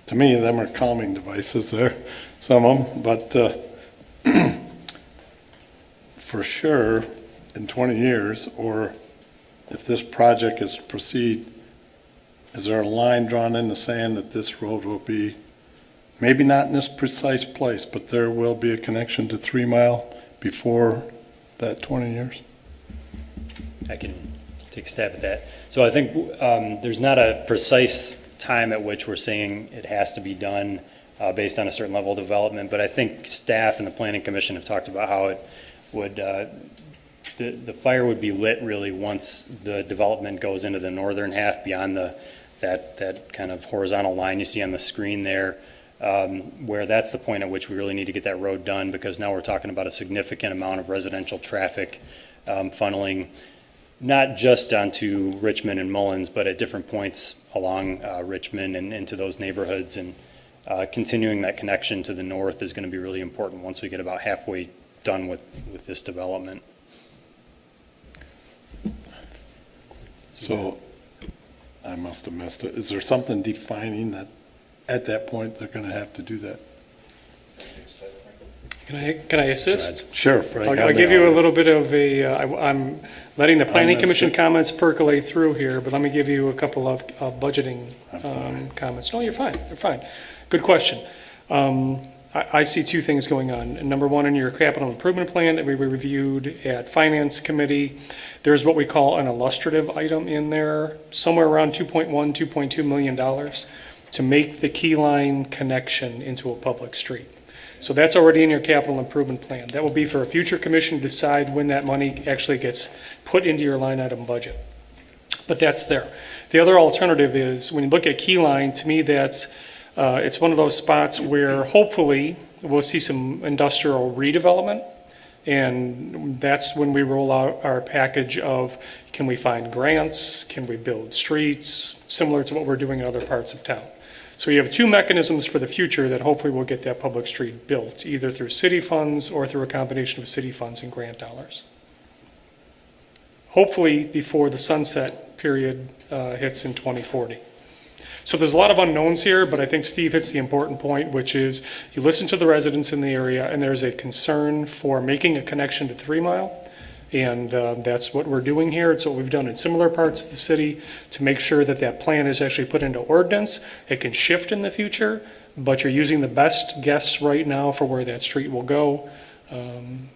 to me, them are calming devices there, some of them. But for sure, in 20 years, or if this project is to proceed, is there a line drawn in the sand that this road will be, maybe not in this precise place, but there will be a connection to 3 Mile before that 20 years? I can take a stab at that. So I think there's not a precise time at which we're saying it has to be done based on a certain level of development, but I think staff and the Planning Commission have talked about how it would, the fire would be lit really once the development goes into the northern half beyond that kind of horizontal line you see on the screen there, where that's the point at which we really need to get that road done, because now we're talking about a significant amount of residential traffic funneling not just onto Richmond and Mullins, but at different points along Richmond and into those neighborhoods. And continuing that connection to the north is going to be really important once we get about halfway done with this development. So I must have missed it. Is there something defining that at that point they're going to have to do that? Can I assist? Sure, Frank. I'll give you a little bit of I'm letting the Planning missed Commission it. comments percolate through here, but let me give you a couple of budgeting I'm sorry. comments. No, you're fine, you're fine. Good question. I see two things going on. Number one, in your capital improvement plan that we reviewed at Finance Committee, there's what we call an illustrative item in there, somewhere around $2.1, $2.2 million to make the key line connection into a public street. So that's already in your capital improvement plan. That will be for a future commission to decide when that money actually gets put into your line item budget. But that's there. The other alternative is, when you look at key line, to me that's, it's one of those spots where hopefully we'll see some industrial redevelopment. And that's when we roll out our package of, can we find grants? Can we build streets? Similar to what we're doing in other parts of town. So you have two mechanisms for the future that hopefully will get that public street built, either through city funds or through a combination of city funds and grant dollars. Hopefully before the sunset period hits in 2040. So there's a lot of unknowns here, but I think Steve hits the important point, which is you listen to the residents in the area and there's a concern for making a connection to 3 Mile. And that's what we're doing here. It's what we've done in similar parts of the city to make sure that that plan is actually put into ordinance. It can shift in the future, but you're using the best guess right now for where that street will go and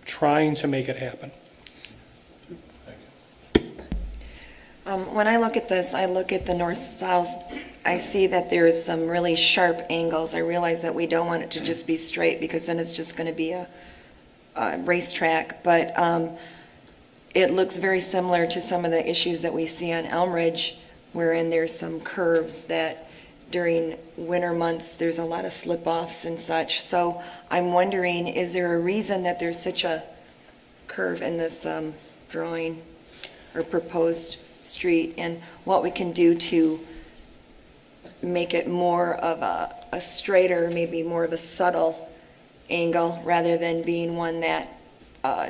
trying to make it happen. When I look at this, I look at the north-south, I see that there's some really sharp angles. I realize that we don't want it to just be straight because then it's just going to be a racetrack, but it looks very similar to some of the issues that we see on Elm Ridge, wherein there's some curves that during winter months, there's a lot of slip-offs and such. So I'm wondering, is there a reason that there's such a curve in this drawing or proposed street, and what we can do to make it more of a straighter, maybe more of a subtle angle rather than being one that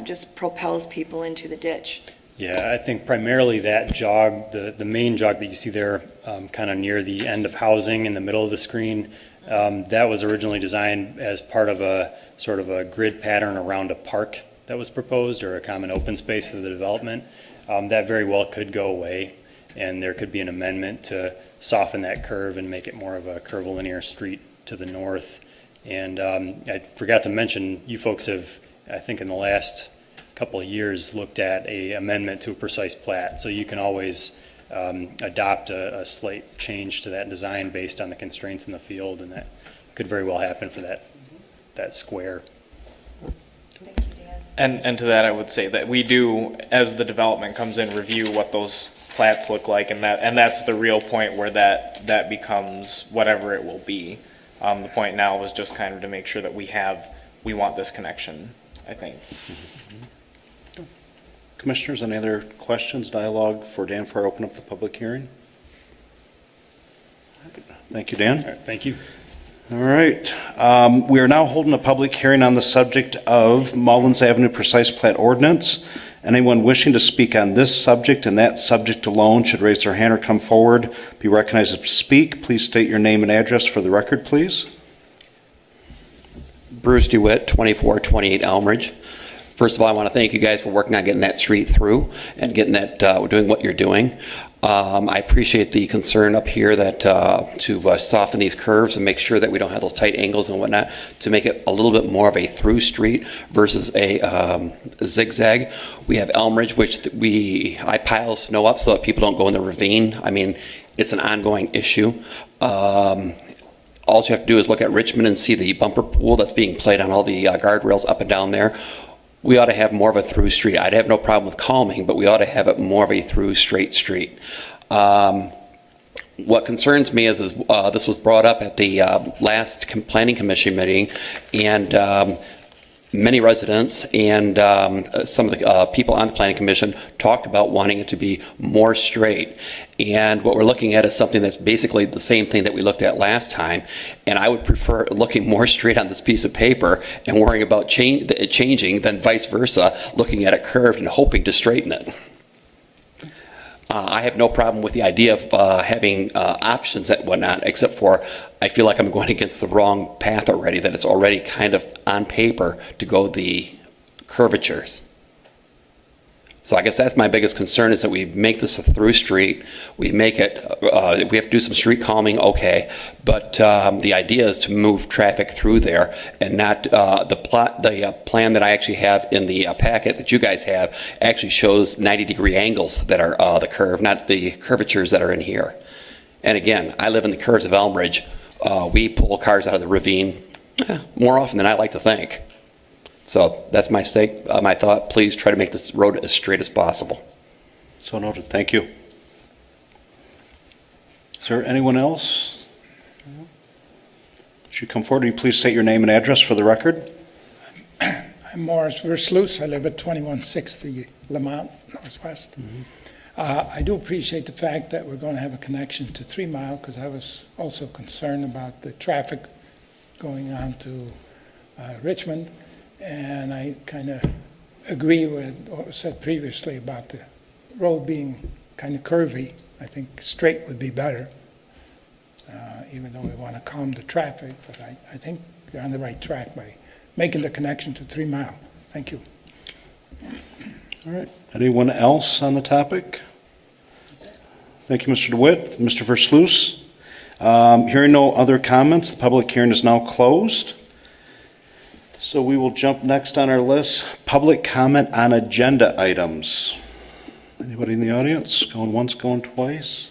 just propels people into the ditch? Yeah, I think primarily that jog, the main jog that you see there, kind of near the end of housing in the middle of the screen, that was originally designed as part of a sort of a grid pattern around a park that was proposed, or a common open space for the development. That very well could go away, and there could be an amendment to soften that curve and make it more of a curvilinear street to the north. And I forgot to mention, you folks have, I think in the last couple of years, looked at a amendment to a precise plat. So you can always adopt a slight change to that design based on the constraints in the field, and that could very well happen for that square. Thank you, Dan. And to that, I would say that we do, as the development comes in, review what those plats look like, and that's the real point where that becomes whatever it will be. The point now was just kind of to make sure that we want this connection, I think. Commissioners, any other questions, dialogue for Dan before I open up the public hearing? Thank you, Dan. All right, thank you. All right. We are now holding a public hearing on the subject of Mullins Avenue Precise Plat Ordinance. Anyone wishing to speak on this subject and that subject alone should raise their hand or come forward. Be recognized to speak. Please state your name and address for the record, please. Bruce DeWitt, 2428 Elmridge. First of all, I want to thank you guys for working on getting that street through and getting that, doing what you're doing. I appreciate the concern up here that to soften these curves and make sure that we don't have those tight angles and whatnot, to make it a little bit more of a through street versus a zigzag. We have Elmridge, which I pile snow up so that people don't go in the ravine. I mean, it's an ongoing issue. All you have to do is look at Richmond and see the bumper pool that's being played on all the guardrails up and down there. We ought to have more of a through street. I'd have no problem with calming, but we ought to have it more of a through straight street. What concerns me is this was brought up at the last planning commission meeting, and many residents and some of the people on the planning commission talked about wanting it to be more straight. And what we're looking at is something that's basically the same thing that we looked at last time. And I would prefer looking more straight on this piece of paper and worrying about changing than vice versa, looking at it curved and hoping to straighten it. I have no problem with the idea of having options and whatnot, except for I feel like I'm going against the wrong path already, that it's already kind of on paper to go the curvatures. So I guess that's my biggest concern, is that we make this a through street. We make it, if we have to do some street calming, okay. But the idea is to move traffic through there, and not the plan that I actually have in the packet that you guys have actually shows 90-degree angles that are the curve, not the curvatures that are in here. And again, I live in the curves of Elmridge. We pull cars out of the ravine more often than I like to think. So that's my my thought. Please try to make this road as straight as possible. So noted. Thank you. Is there anyone else? Should you come forward? Will you please state your name and address for the record? I'm Morris Versluis. I live at 2160 Lamont, Northwest. I do appreciate the fact that we're going to have a connection to 3 Mile, because I was also concerned about the traffic going on to Richmond. And I kind of agree with what was said previously about the road being kind of curvy. I think straight would be better, even though we want to calm the traffic. But I think you're on the right track by making the connection to 3 Mile. Thank you. All right. Anyone else on the topic? Thank you, Mr. DeWitt. Mr. Versluis. Hearing no other comments, the public hearing is now closed. So we will jump next on our list, public comment on agenda items. Anybody in the audience? Going once, going twice?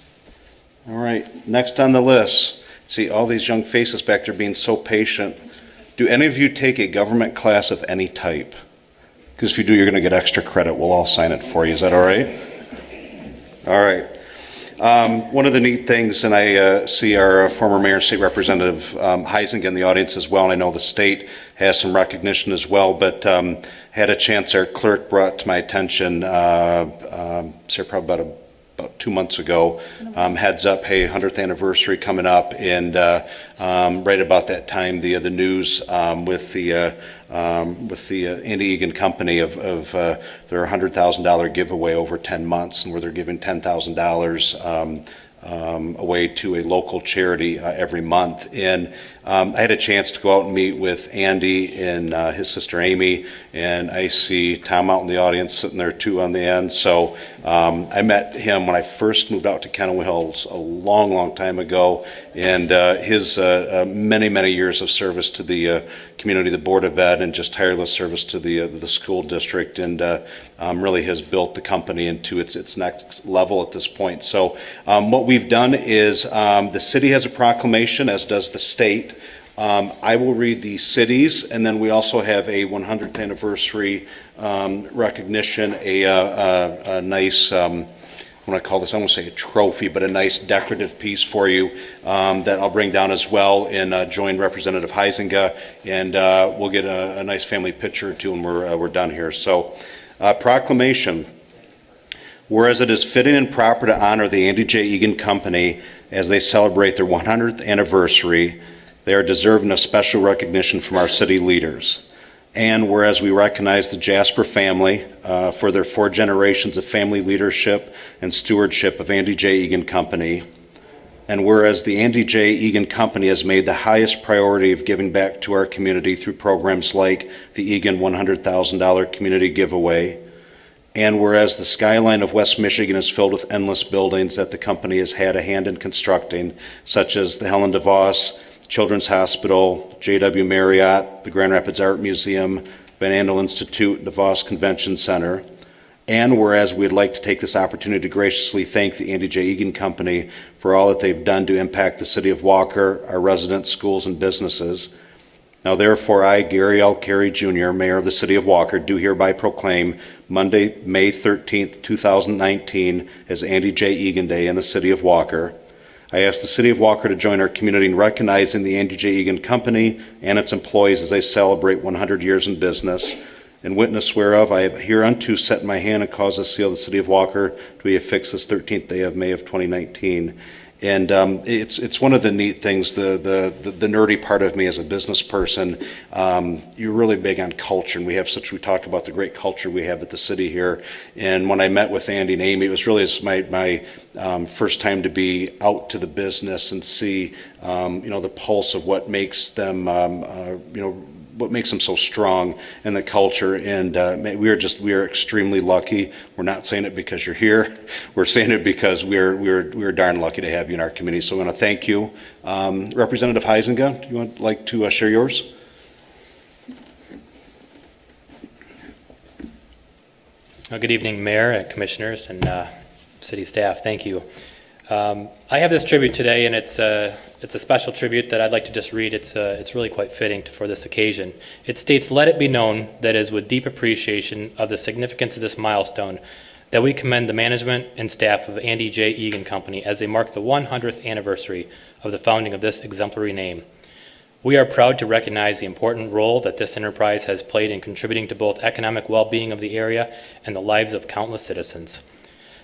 All right, next on the list. See all these young faces back there being so patient. Do any of you take a government class of any type? Because if you do, you're going to get extra credit. We'll all sign it for you. Is that all right? All right. One of the neat things, and I see our former mayor and state representative Heising in the audience as well, and I know the state has some recognition as well, but had a chance our clerk brought to my attention, say probably about 2 months ago, heads up, hey, 100th anniversary coming up, and right about that time, the news with the Andy Egan company of their $100,000 giveaway over 10 months, and where they're giving $10,000 away to a local charity every month. And I had a chance to go out and meet with Andy and his sister Amy, and I see Tom out in the audience sitting there too on the end. So I met him when I first moved out to Kennel Hills a long, long time ago, and his many years of service to the community, the Board of Ed, and just tireless service to the school district, and really has built the company into its next level at this point. So what we've done is the city has a proclamation, as does the state. I will read the cities, and then we also have a 100th anniversary recognition, a nice, what do I call this? I won't say a trophy, but a nice decorative piece for you that I'll bring down as well and join Representative Heising, and we'll get a nice family picture too when we're done here. So, proclamation. Whereas it is fitting and proper to honor the Andy J. Egan Company as they celebrate their 100th anniversary, they are deserving of special recognition from our city leaders. And whereas we recognize the Jasper family for their 4 generations of family leadership and stewardship of Andy J. Egan Company, and whereas the Andy J. Egan Company has made the highest priority of giving back to our community through programs like the Egan $100,000 community giveaway, and whereas the skyline of West Michigan is filled with endless buildings that the company has had a hand in constructing, such as the Helen DeVos Children's Hospital, J.W. Marriott, the Grand Rapids Art Museum, Van Andel Institute, DeVos Convention Center, and whereas we'd like to take this opportunity to graciously thank the Andy J. Egan Company for all that they've done to impact the city of Walker, our residents, schools, and businesses. Now therefore, I, Gary L. Carey Jr., Mayor of the City of Walker, do hereby proclaim Monday, May 13th, 2019 as Andy J. Egan Day in the City of Walker. I ask the City of Walker to join our community in recognizing the Andy J. Egan Company and its employees as they celebrate 100 years in business. In witness whereof, I have hereunto set my hand and caused the seal of the City of Walker to be affixed this 13th day of May of 2019. And it's one of the neat things, the nerdy part of me as a business person. You're really big on culture, and we talk about the great culture we have at the city here. And when I met with Andy and Amy, it was really my first time to be out to the business and see the pulse of what makes them what makes them so strong in the culture. And we are extremely lucky. We're not saying it because you're here. We're saying it because we're darn lucky to have you in our community. So I want to thank you. Representative Heising, do you like to share yours? Good evening, Mayor, Commissioners, and city staff. Thank you. I have this tribute today, and it's a special tribute that I'd like to just read. It's really quite fitting for this occasion. It states, "Let it be known that it is with deep appreciation of the significance of this milestone that we commend the management and staff of Andy J. Egan Company as they mark the 100th anniversary of the founding of this exemplary name. We are proud to recognize the important role that this enterprise has played in contributing to both economic well-being of the area and the lives of countless citizens.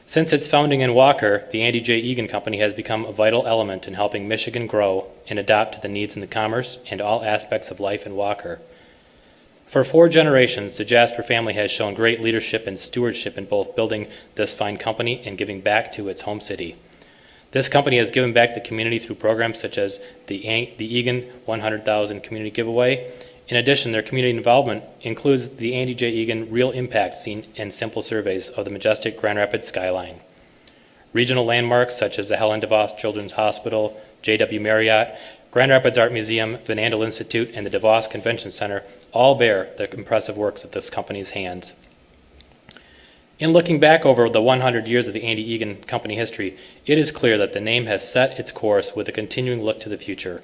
Since its founding in Walker, the Andy J. Egan Company has become a vital element in helping Michigan grow and adapt to the needs in the commerce and all aspects of life in Walker. For 4 generations, the Jasper family has shown great leadership and stewardship in both building this fine company and giving back to its home city. This company has given back to the community through programs such as the Egan $100,000 community giveaway. In addition, their community involvement includes the Andy J. Egan Real Impact Scene and simple surveys of the majestic Grand Rapids skyline. Regional landmarks such as the Helen DeVos Children's Hospital, J.W. Marriott, Grand Rapids Art Museum, Van Andel Institute, and the DeVos Convention Center all bear the impressive works of this company's hands. In looking back over the 100 years of the Andy Egan Company history, it is clear that the name has set its course with a continuing look to the future.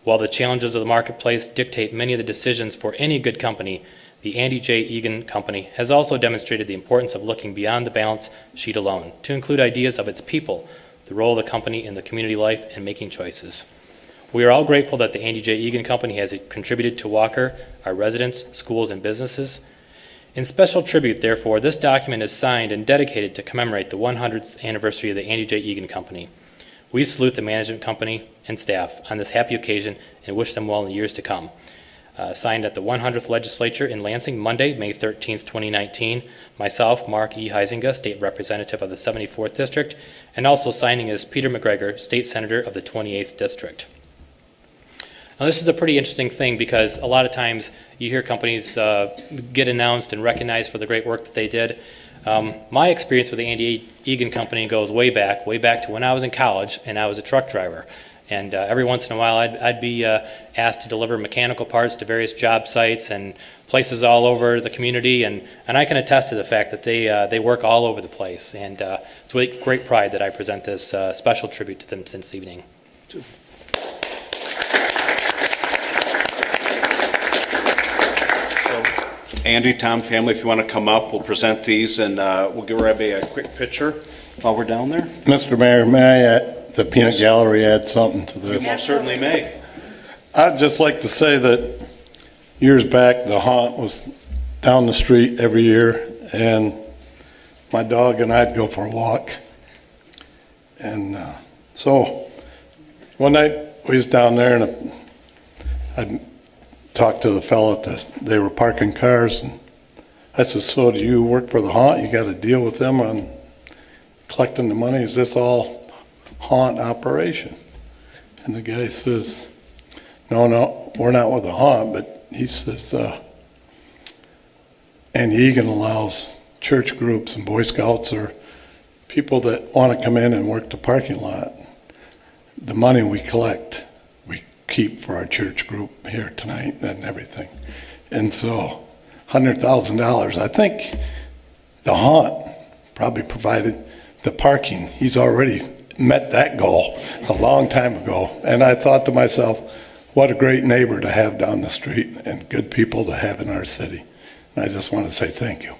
While the challenges of the marketplace dictate many of the decisions for any good company, the Andy J. Egan Company has also demonstrated the importance of looking beyond the balance sheet alone to include ideas of its people, the role of the company in the community life, and making choices. We are all grateful that the Andy J. Egan Company has contributed to Walker, our residents, schools, and businesses. In special tribute, therefore, this document is signed and dedicated to commemorate the 100th anniversary of the Andy J. Egan Company. We salute the management company and staff on this happy occasion and wish them well in the years to come. Signed at the 100th Legislature in Lansing, Monday, May 13th, 2019. Myself, Mark E. Huizinga, State Representative of the 74th District, and also signing is Peter McGregor, State Senator of the 28th District. Now, this is a pretty interesting thing because a lot of times you hear companies get announced and recognized for the great work that they did. My experience with the Andy Egan Company goes way back to when I was in college and I was a truck driver. And every once in a while I'd be asked to deliver mechanical parts to various job sites and places all over the community. And I can attest to the fact that they work all over the place. And it's with great pride that I present this special tribute to them this evening. Andy, Tom, family, if you want to come up, we'll present these and we'll grab a quick picture while we're down there. Mr. Mayor, may I, at the Peanut Gallery, add something to this? You most certainly may. I'd just like to say that years back, the haunt was down the street every year, and my dog and I'd go for a walk. And so one night we was down there, and I talked to the fella that they were parking cars, and I said, "So do you work for the haunt? You got to deal with them on collecting the money? Is this all haunt operation?" And the guy says, no, we're not with the haunt, but he says, and Egan allows church groups and Boy Scouts or people that want to come in and work the parking lot. The money we collect, we keep for our church group here tonight and everything. And so $100,000, I think the haunt probably provided the parking. He's already met that goal a long time ago. And I thought to myself, what a great neighbor to have down the street and good people to have in our city. And I just want to say thank you.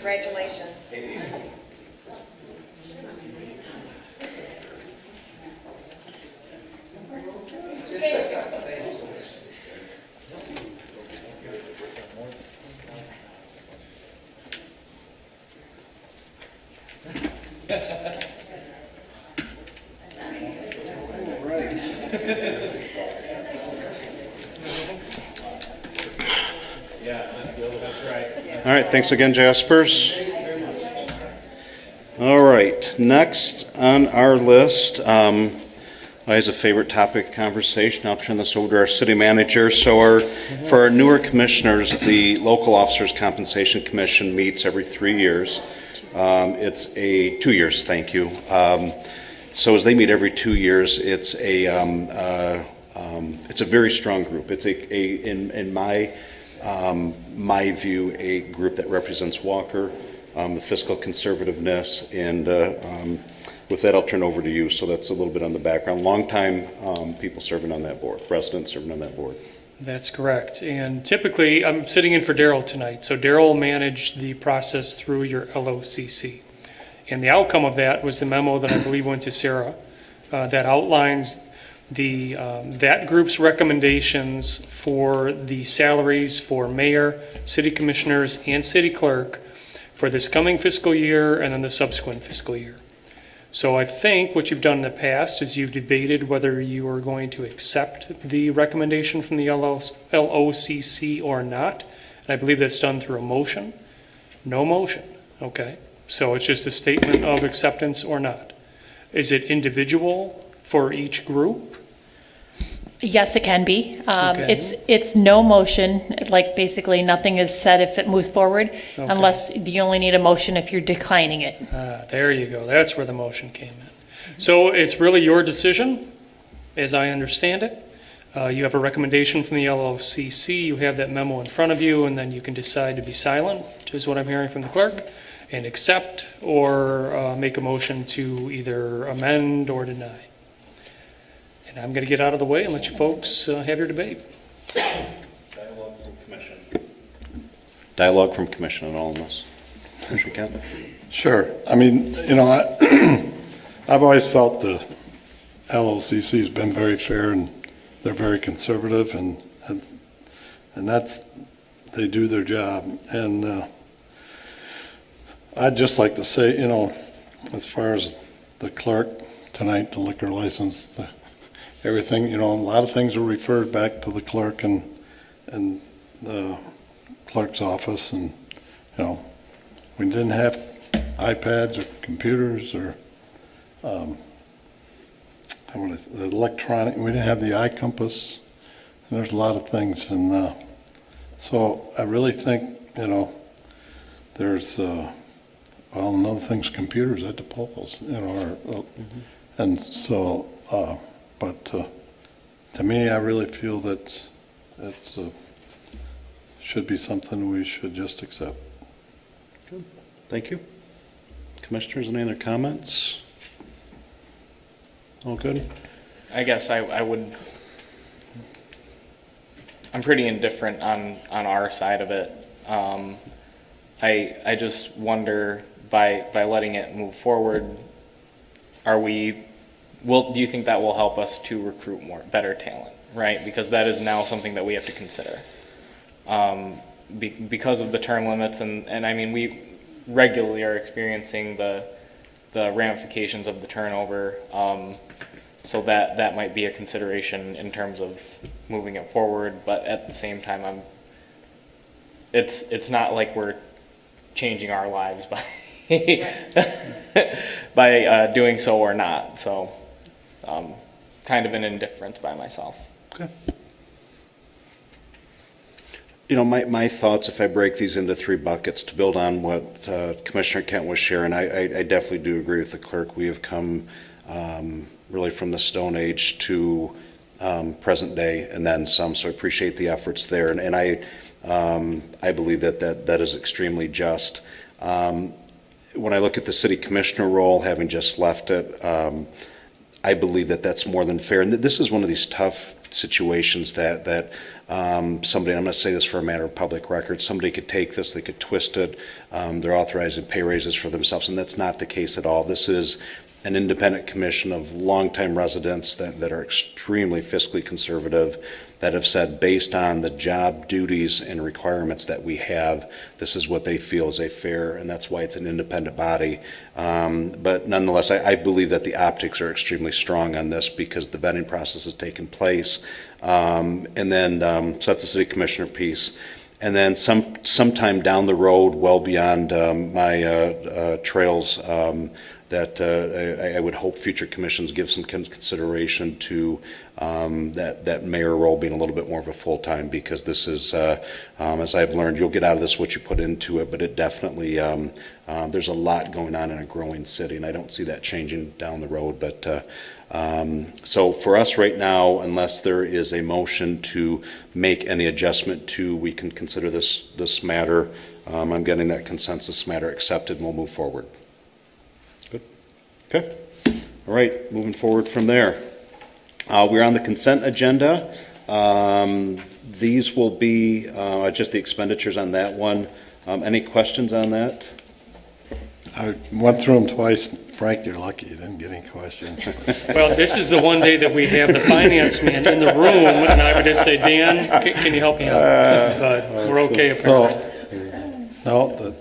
Congratulations. All right, thanks again, Jaspers. All right, next on our list, always a favorite topic of conversation. I'll turn this over to our city manager. So for our newer commissioners, the Local Officers Compensation Commission meets every 3 years. It's a 2 years, thank you. So as they meet every 2 years, it's a very strong group. It's in my view, a group that represents Walker, the fiscal conservativeness, and with that, I'll turn over to you. So that's a little bit on the background. Long time people serving on that board, residents serving on that board. That's correct. And typically, I'm sitting in for Daryl tonight. So Daryl managed the process through your LOCC. And the outcome of that was the memo that I believe went to Sarah that outlines that group's recommendations for the salaries for mayor, city commissioners, and city clerk for this coming fiscal year and then the subsequent fiscal year. So I think what you've done in the past is you've debated whether you are going to accept the recommendation from the LOCC or not. And I believe that's done through a motion. No motion. Okay. So it's just a statement of acceptance or not. Is it individual for each group? Yes, it can be. Okay. It's no motion, like basically nothing is said if it moves forward, Okay. unless you only need a motion if you're declining it. There you go. That's where the motion came in. So it's really your decision, as I understand it. You have a recommendation from the LOCC, you have that memo in front of you, and then you can decide to be silent, which is what I'm hearing from the clerk, and accept or make a motion to either amend or deny. And I'm going to get out of the way and let you folks have your debate. Dialogue from commission. Dialogue from commission on all of this. Commissioner Kent? Sure. I mean, I've always felt the LOCC's been very fair and they're very conservative and that's, they do their job. And I'd just like to say, as far as the clerk tonight, the liquor license, everything, a lot of things are referred back to the clerk and the clerk's office, and we didn't have iPads or computers or electronic. We didn't have the iCompass. And there's a lot of things, and so I really think there's another thing's computers at the polls, and so. But to me, I really feel that it should be something we should just accept. Good. Thank you. Commissioners, any other comments? All good? I guess I'm pretty indifferent on our side of it. I just wonder by letting it move forward, do you think that will help us to recruit better talent, right? Because that is now something that we have to consider. Because of the term limits, and I mean, we regularly are experiencing the ramifications of the turnover, so that might be a consideration in terms of moving it forward, but at the same time, it's not like we're changing our lives by doing so or not, so kind of an indifference by myself. Okay. My thoughts, if I break these into three buckets to build on what Commissioner Kent was sharing, I definitely do agree with the clerk. We have come really from the Stone Age to present day and then some, so I appreciate the efforts there. And I believe that is extremely just. When I look at the city commissioner role, having just left it, I believe that's more than fair. And this is one of these tough situations that somebody, I'm going to say this for a matter of public record, somebody could take this, they could twist it, they're authorizing pay raises for themselves, and that's not the case at all. This is an independent commission of longtime residents that are extremely fiscally conservative, that have said, based on the job duties and requirements that we have, this is what they feel is a fair, and that's why it's an independent body. But nonetheless, I believe that the optics are extremely strong on this because the vetting process has taken place. And then, so that's the city commissioner piece. And then sometime down the road, well beyond my trails, that I would hope future commissions give some consideration to that mayor role being a little bit more of a full-time, because this is, as I've learned, you'll get out of this what you put into it, but it definitely, there's a lot going on in a growing city, and I don't see that changing down the road. But so for us right now, unless there is a motion to make any adjustment to, we can consider this matter, I'm getting that consensus matter accepted, and we'll move forward. Good. Okay. All right, moving forward from there. We're on the consent agenda. These will be just the expenditures on that one. Any questions on that? I went through them twice. Frank, you're lucky you didn't get any questions. Well, this is the one day that we have the finance man in the room, and I would just say, Dan, can you help me out? But we're okay apparently. No,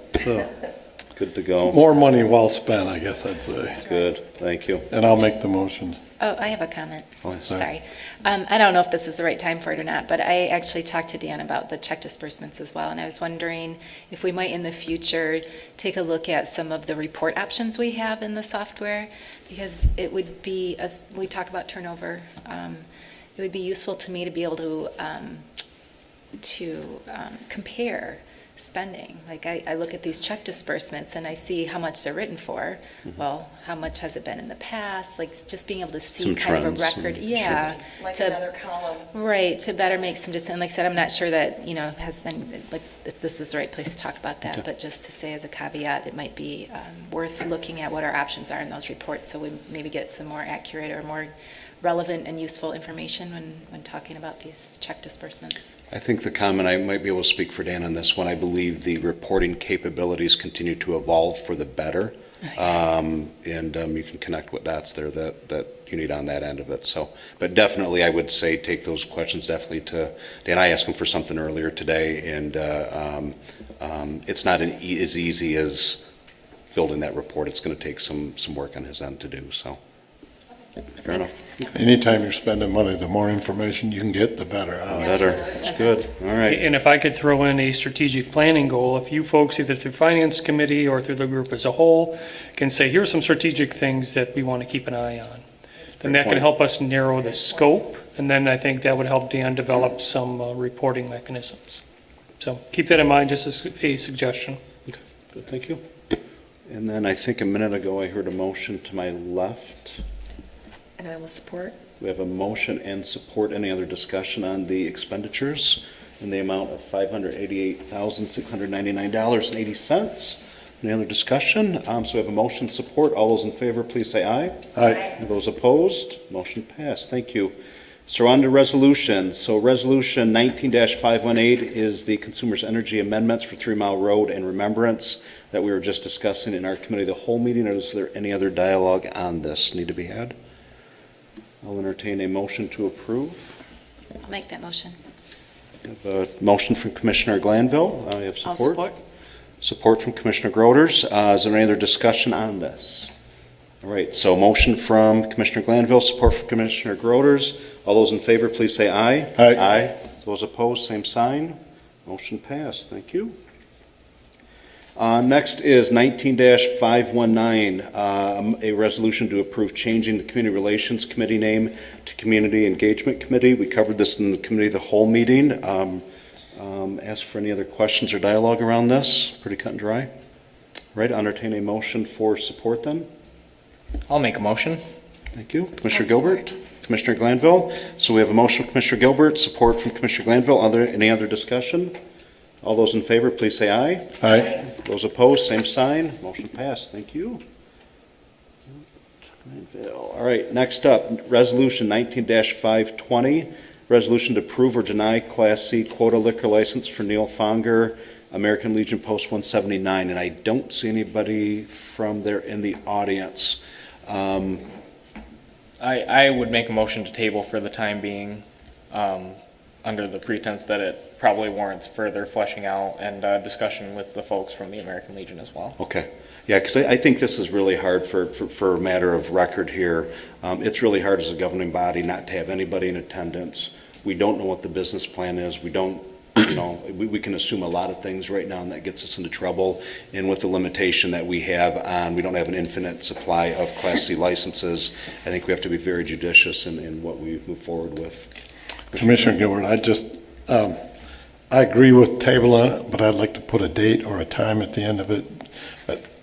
Good to go. more money well spent, I guess I'd say. Good, thank you. And I'll make the motion. Oh, I have a comment. Oh, yes. Sorry. I don't know if this is the right time for it or not, but I actually talked to Dan about the check disbursements as well, and I was wondering if we might in the future take a look at some of the report options we have in the software, because it would be, as we talk about turnover, it would be useful to me to be able to compare spending. Like I look at these check disbursements and I see how much they're written for. Well, how much has it been in the past? Like just being able to see Some kind trends. of a record. Yeah. Like another column. Right, to better make some decisions. Like I said, I'm not sure that, has been, like, if this is the right place to talk about that, but just to say as a caveat, it might be worth looking at what our options are in those reports so we maybe get some more accurate or more relevant and useful information when talking about these check disbursements. I think the comment, I might be able to speak for Dan on this one, I believe the reporting capabilities continue to evolve for the better. And you can connect what dots there that you need on that end of it. So, but definitely I would say take those questions definitely to Dan. I asked him for something earlier today, and it's not as easy as building that report. It's going to take some work on his end to do, so. Fair enough. Anytime you're spending money, the more information you can get, the better. Better. That's good. All right. And if I could throw in a strategic planning goal, if you folks, either through Finance Committee or through the group as a whole, can say, here's some strategic things that we want to keep an eye on, then that can help us narrow the scope, and then I think that would help Dan develop some reporting mechanisms. So keep that in mind, just as a suggestion. Okay. Good. Thank you. And then I think a minute ago I heard a motion to my left. And I will support. We have a motion and support. Any other discussion on the expenditures in the amount of $588,699.80? Any other discussion? So we have a motion support. All those in favor, please say aye. Aye. Those opposed? Motion passed. Thank you. So on to resolutions. So resolution 19-518 is the Consumers Energy Amendments for 3 Mile Road and Remembrance that we were just discussing in our committee the whole meeting. Or is there any other dialogue on this need to be had? I'll entertain a motion to approve. I'll make that motion. We have a motion from Commissioner Glanville. I have I'll support. support. Support from Commissioner Groders. Is there any other discussion on this? All right, so motion from Commissioner Glanville, support from Commissioner Groders. All those in favor, please say aye. Aye. Aye. Those opposed, same sign. Motion passed. Thank you. Next is 19-519, a resolution to approve changing the Community Relations Committee name to Community Engagement Committee. We covered this in the committee the whole meeting. Ask for any other questions or dialogue around this. Pretty cut and dry. Right, entertain a motion for support then. I'll make a motion. Thank you. Commissioner Gilbert, Commissioner Glanville. So we have a motion from Commissioner Gilbert, support from Commissioner Glanville. Any other discussion? All those in favor, please say aye. Aye. Those opposed, same sign. Motion passed. Thank you. All right, next up, Resolution 19-520, resolution to approve or deny Class C quota liquor license for Neil Fonger, American Legion Post 179, and I don't see anybody from there in the audience. I would make a motion to table for the time being, under the pretense that it probably warrants further fleshing out and discussion with the folks from the American Legion as well. Okay. Yeah, because I think this is really hard for a matter of record here. It's really hard as a governing body not to have anybody in attendance. We don't know what the business plan is. We don't, we can assume a lot of things right now, and that gets us into trouble. And with the limitation that we have on, we don't have an infinite supply of Class C licenses. I think we have to be very judicious in what we move forward with. Commissioner Gilbert, I agree with tabling it, but I'd like to put a date or a time at the end of it.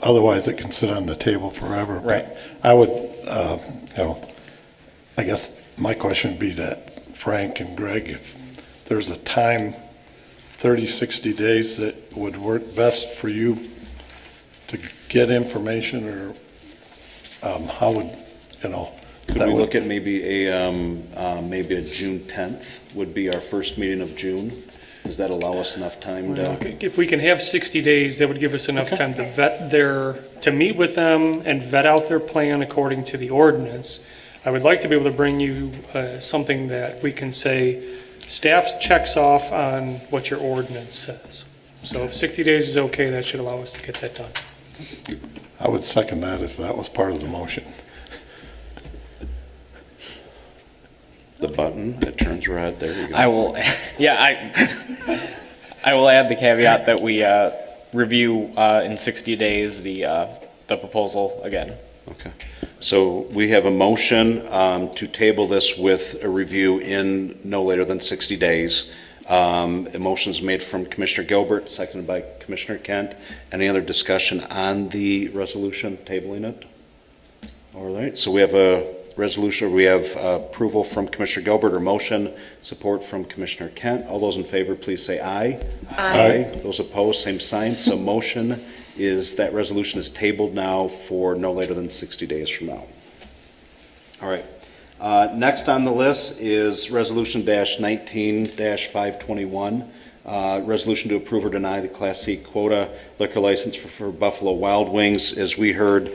Otherwise, it can sit on the table forever. Right. But I would, I guess my question would be that Frank and Greg, if there's a time, 30, 60 days that would work best for you to get information, or how would, Could we look at maybe a June 10th would be our first meeting of June? Does that allow us enough time to? If we can have 60 days, that would give us enough time to meet with them and vet out their plan according to the ordinance. I would like to be able to bring you something that we can say, staff checks off on what your ordinance says. So if 60 days is okay, that should allow us to get that done. I would second that if that was part of the motion. The button that turns red, there you go. I will, I will add the caveat that we review in 60 days the proposal again. Okay. So we have a motion to table this with a review in no later than 60 days. A motion is made from Commissioner Gilbert, seconded by Commissioner Kent. Any other discussion on the resolution tabling it? All right, so we have a resolution, we have approval from Commissioner Gilbert, or motion, support from Commissioner Kent. All those in favor, please say aye. Aye. Those opposed, same sign. So motion is, that resolution is tabled now for no later than 60 days from now. All right. Next on the list is Resolution -19-521. Resolution to approve or deny the Class C quota liquor license for Buffalo Wild Wings. As we heard,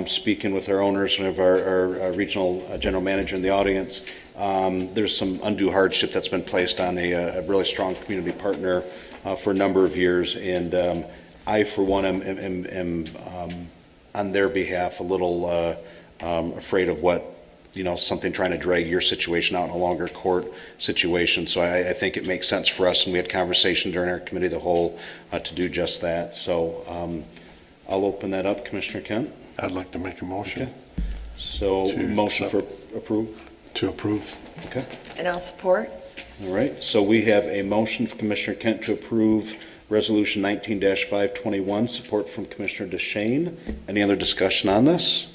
speaking with our owners, we have our regional general manager in the audience, there's some undue hardship that's been placed on a really strong community partner for a number of years, and I, for one, am on their behalf a little afraid of what, something trying to drag your situation out in a longer court situation. So I think it makes sense for us, and we had conversation during our committee of the whole to do just that. So I'll open that up. Commissioner Kent? I'd like to make a motion. Okay. So motion for approve? To approve. Okay. And I'll support. All right. So we have a motion from Commissioner Kent to approve Resolution 19-521, support from Commissioner DeShane. Any other discussion on this?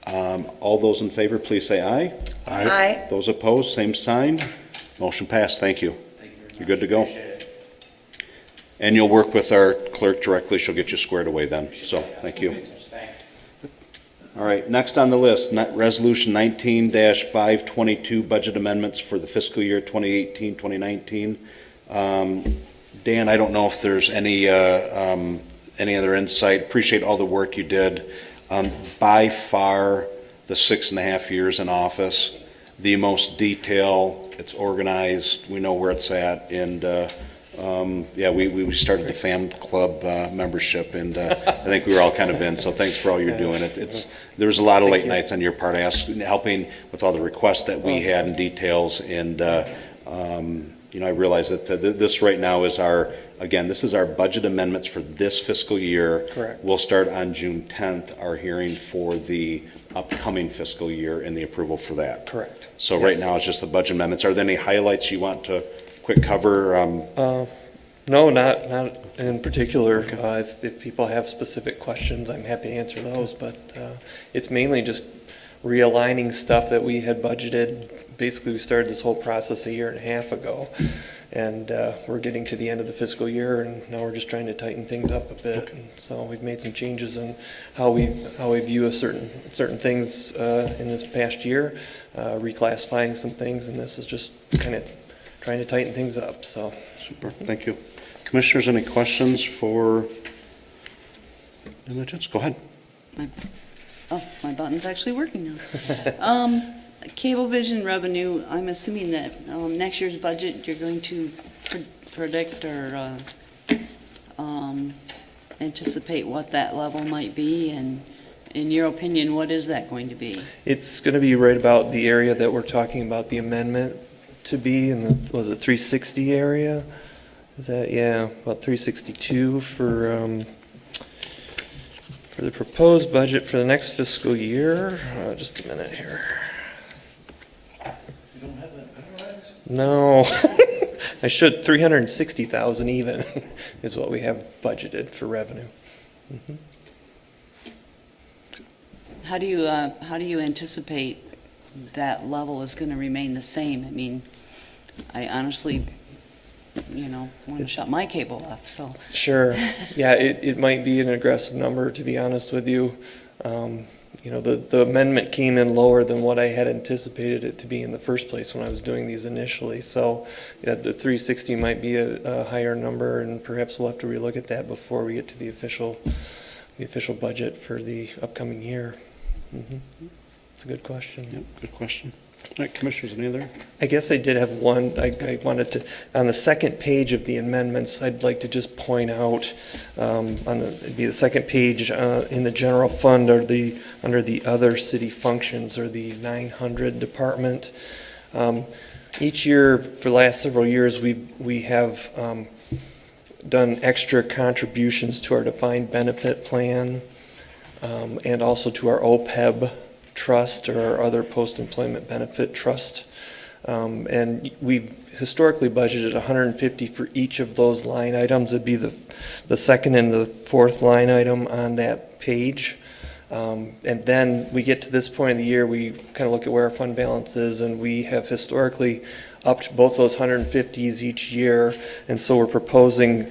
All those in favor, please say aye. Aye. Aye. Those opposed, same sign. Motion passed. Thank you. You're good to go. And you'll work with our clerk directly. She'll get you squared away then. So, thank you. All right, next on the list, Resolution 19-522, budget amendments for the fiscal year 2018-2019. Dan, I don't know if there's any other insight. Appreciate all the work you did. By far, the 6.5 years in office, the most detail, it's organized, we know where it's at, and we started the fan club membership, and I think we were all kind of in, so thanks for all you're doing. There was a lot of late nights on your part, helping with all the requests that we had and details, and I realize that this right now is this is our budget amendments for this fiscal year. Correct. We'll start on June 10th, our hearing for the upcoming fiscal year and the approval for that. Correct. So right now it's just the budget amendments. Are there any highlights you want to quick cover? No, not in particular. If people have specific questions, I'm happy to answer those, but it's mainly just realigning stuff that we had budgeted. Basically, we started this whole process 1.5 years ago, and we're getting to the end of the fiscal year, and now we're just trying to tighten things up a bit. And so we've made some changes in how we view certain things in this past year, reclassifying some things, and this is just kind of trying to tighten things up. So super, thank you. Commissioners, any questions for Diligence? Go ahead. My button's actually working now. Cablevision revenue, I'm assuming that next year's budget, you're going to predict or anticipate what that level might be, and in your opinion, what is that going to be? it's going to be right about the area that we're talking about the amendment to be in the, was it 360 area? Is that, yeah, about 362 for the proposed budget for the next fiscal year. Just a minute here. You don't have that memorized? No, I should. 360,000 even is what we have budgeted for revenue. Mm-hmm. How do you anticipate that level is going to remain the same? I mean, I honestly, want to shut my cable off. So sure, yeah, it might be an aggressive number, to be honest with you. the amendment came in lower than what I had anticipated it to be in the first place when I was doing these initially. So yeah, the 360 might be a higher number, and perhaps we'll have to relook at that before we get to the official budget for the upcoming year. It's a good question. Yep, good question. All right, Commissioners, any other? I guess I did have one. I wanted to, on the second page of the amendments, I'd like to just point out, it'd be the second page in the general fund, or under the other city functions, or the 900 department. Each year for the last several years, we have done extra contributions to our defined benefit plan, and also to our OPEB trust, or our other post-employment benefit trust. And we've historically budgeted $150 for each of those line items. It'd be the second and the fourth line item on that page. And then we get to this point of the year, we kind of look at where our fund balance is, and we have historically upped both those 150s each year. And so we're proposing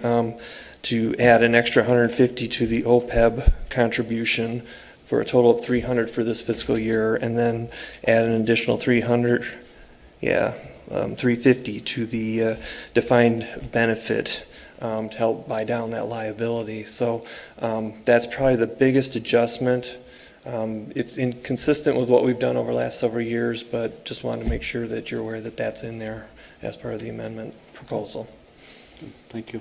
to add an extra 150 to the OPEB contribution, for a total of 300 for this fiscal year, and then add an additional 350 to the defined benefit to help buy down that liability. So that's probably the biggest adjustment. It's inconsistent with what we've done over the last several years, but just wanted to make sure that you're aware that that's in there as part of the amendment proposal. Thank you.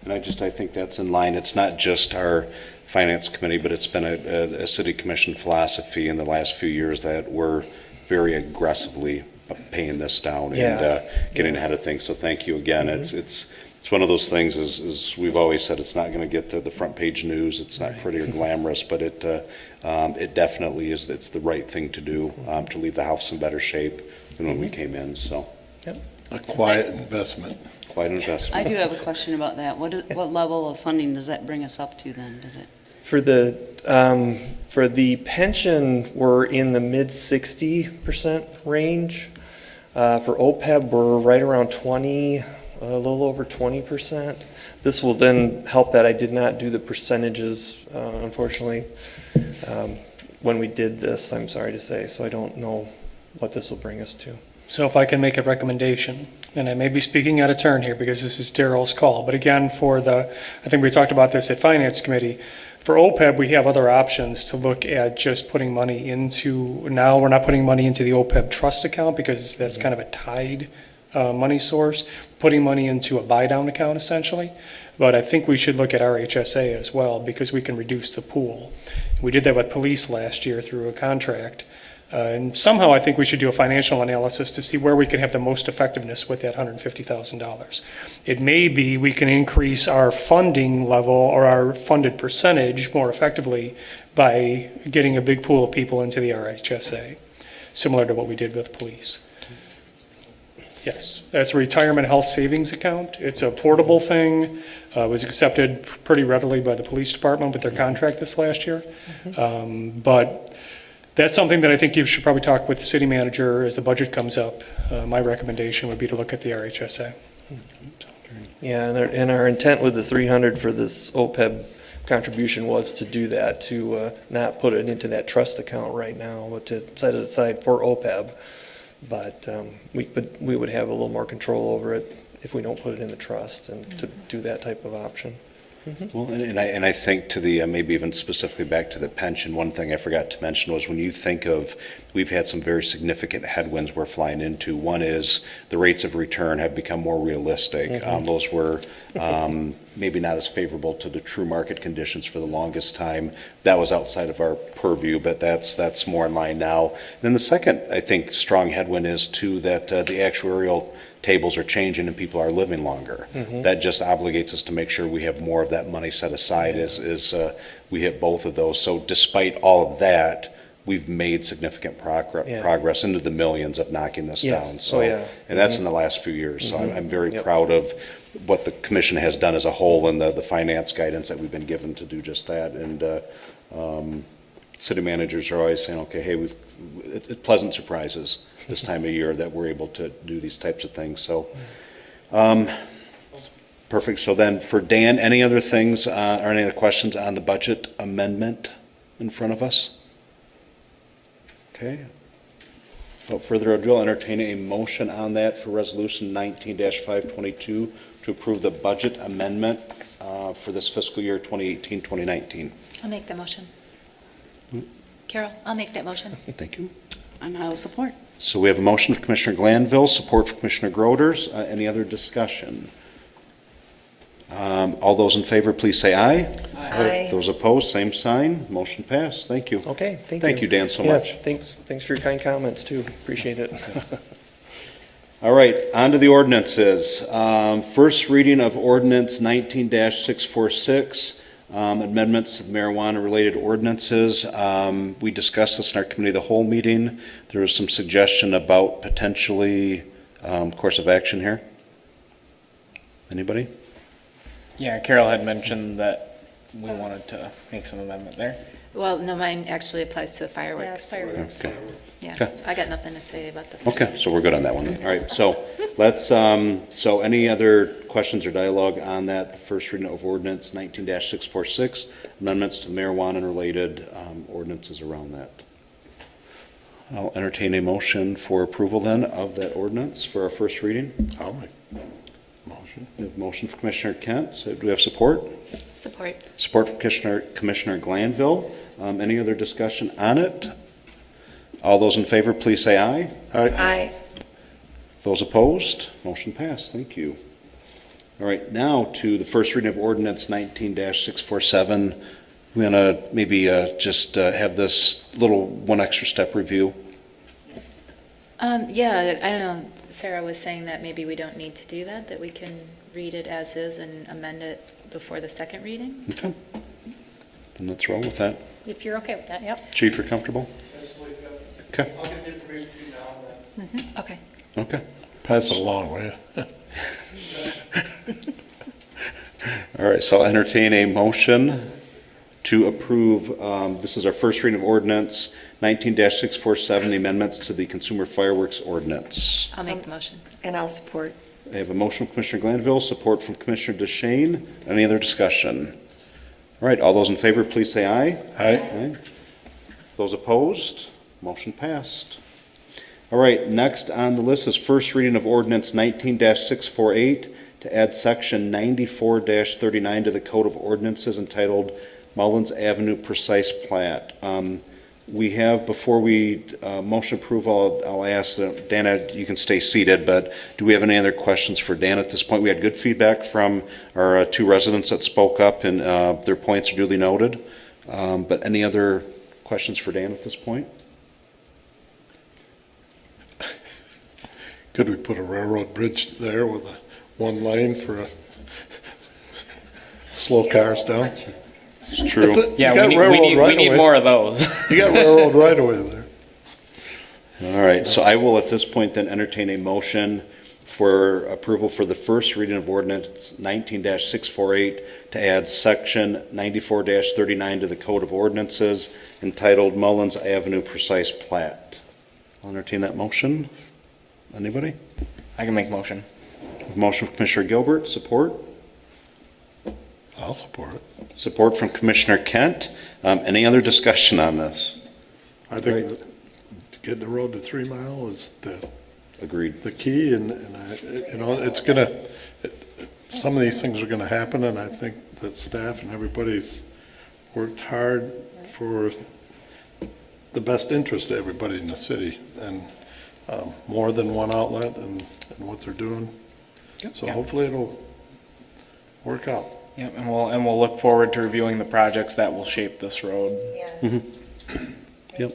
And I think that's in line. It's not just our Finance Committee, but it's been a City Commission philosophy in the last few years that we're very aggressively paying this down and getting ahead of things. So thank you again. It's one of those things, as we've always said, it's not going to get the front page news. It's not pretty or glamorous, but it definitely is. It's the right thing to do to leave the house in better shape than when we came in. So a quiet investment. Quiet investment. I do have a question about that. What level of funding does that bring us up to then? Does it? For the pension, we're in the mid 60% range. For OPEB, we're right around 20, a little over 20%. This will then help that. I did not do the percentages, unfortunately, when we did this, I'm sorry to say, so I don't know what this will bring us to. So if I can make a recommendation, and I may be speaking out of turn here because this is Darrell's call, but again, I think we talked about this at Finance Committee. For OPEB, we have other options to look at just putting money into, now we're not putting money into the OPEB trust account because that's kind of a tied money source, putting money into a buy-down account essentially. But I think we should look at our HSA as well because we can reduce the pool. We did that with police last year through a contract. And somehow I think we should do a financial analysis to see where we can have the most effectiveness with that $150,000. It may be we can increase our funding level or our funded percentage more effectively by getting a big pool of people into the RHSA, similar to what we did with police. Yes, that's a retirement health savings account. It's a portable thing. It was accepted pretty readily by the police department with their contract this last year. But that's something that I think you should probably talk with the city manager as the budget comes up. My recommendation would be to look at the RHSA. Yeah, and our intent with the 300 for this OPEB contribution was to do that, to not put it into that trust account right now, but to set it aside for OPEB. But we would have a little more control over it if we don't put it in the trust and to do that type of option. Well, and I think to the, maybe even specifically back to the pension, one thing I forgot to mention was when you think of, we've had some very significant headwinds we're flying into. One is the rates of return have become more realistic. Those were maybe not as favorable to the true market conditions for the longest time. That was outside of our purview, but that's more in line now. And then the second, I think, strong headwind is too that the actuarial tables are changing and people are living longer. That just obligates us to make sure we have more of that money set aside as we hit both of those. So despite all of that, we've made significant progress into the millions of knocking this down. So, and that's in the last few years. So I'm very proud of what the commission has done as a whole and the finance guidance that we've been given to do just that. And city managers are always saying, okay, hey, it's pleasant surprises this time of year that we're able to do these types of things. So, perfect. So then for Dan, any other things or any other questions on the budget amendment in front of us? Okay. Without further ado, I'll entertain a motion on that for Resolution 19-522 to approve the budget amendment for this fiscal year 2018-2019. I'll make the motion. Carol, I'll make that motion. Thank you. And I will support. So we have a motion from Commissioner Glanville, support from Commissioner Groders. Any other discussion? All those in favor, please say aye. Aye. Those opposed, same sign. Motion passed. Thank you. Okay, thank you. Thank you, Dan, so Yeah, much. Thanks for your kind comments, too. Appreciate it. All right, on to the ordinances. First reading of ordinance 19-646, amendments to marijuana-related ordinances. We discussed this in our committee of the whole meeting. There was some suggestion about potentially course of action here. Anybody? Yeah, Carol had mentioned that we wanted to make some amendment there. Well, no, mine actually applies to the fireworks. fireworks. Okay. Yeah, Okay. so I got nothing to say about the. Okay, so we're good on that one. All right, so let's, so any other questions or dialogue on that? The first reading of ordinance 19-646, amendments to marijuana and related ordinances around that. I'll entertain a motion for approval then of that ordinance for our first reading. I'll make motion. We have a motion from Commissioner Kent. So do we have support? Support. Support from Commissioner Glanville. Any other discussion on it? All those in favor, please say aye. Aye. Those opposed? Motion passed. Thank you. All right, now to the first reading of ordinance 19-647. We're going to maybe just have this little one extra step review. Yeah, I don't know, Sarah was saying that maybe we don't need to do that, that we can read it as is and amend it before the second reading? Okay. Then let's roll with that. If you're okay with that, yep. Chief, you're comfortable? Okay. I'll get the information to you now. Okay. Okay. Pass it along, will you? All right, so I'll entertain a motion to approve, this is our first reading of ordinance 19-647, the amendments to the consumer fireworks ordinance. I'll make the motion. And I'll support. I have a motion from Commissioner Glanville, support from Commissioner DeShane. Any other discussion? All right, all those in favor, please say aye. Aye. Those opposed? Motion passed. All right, next on the list is first reading of ordinance 19-648 to add section 94-39 to the Code of Ordinances entitled Mullins Avenue Precise Plat. We have, before we motion approval, I'll ask, Dana, you can stay seated, but do we have any other questions for Dan at this point? We had good feedback from our two residents that spoke up, and their points are duly noted. But any other questions for Dan at this point? Could we put a railroad bridge there with a one lane for slow cars down? It's true. Yeah, we need more of those. You got railroad right away there. All right, so I will at this point then entertain a motion for approval for the first reading of ordinance 19-648 to add section 94-39 to the Code of Ordinances entitled Mullins Avenue Precise Plat. I'll entertain that motion. Anybody? I can make motion. Motion from Commissioner Gilbert, support. I'll support it. Support from Commissioner Kent. Any other discussion on this? I think that getting the road to 3 Mile is Agreed. the key, and you know, it's gonna, some of these things are gonna happen, and I think that staff and everybody's worked hard for the best interest of everybody in the city, and more than one outlet and what they're doing. So hopefully it'll work out. Yep, and we'll look forward to reviewing the projects that will shape this road. Yeah. Yep.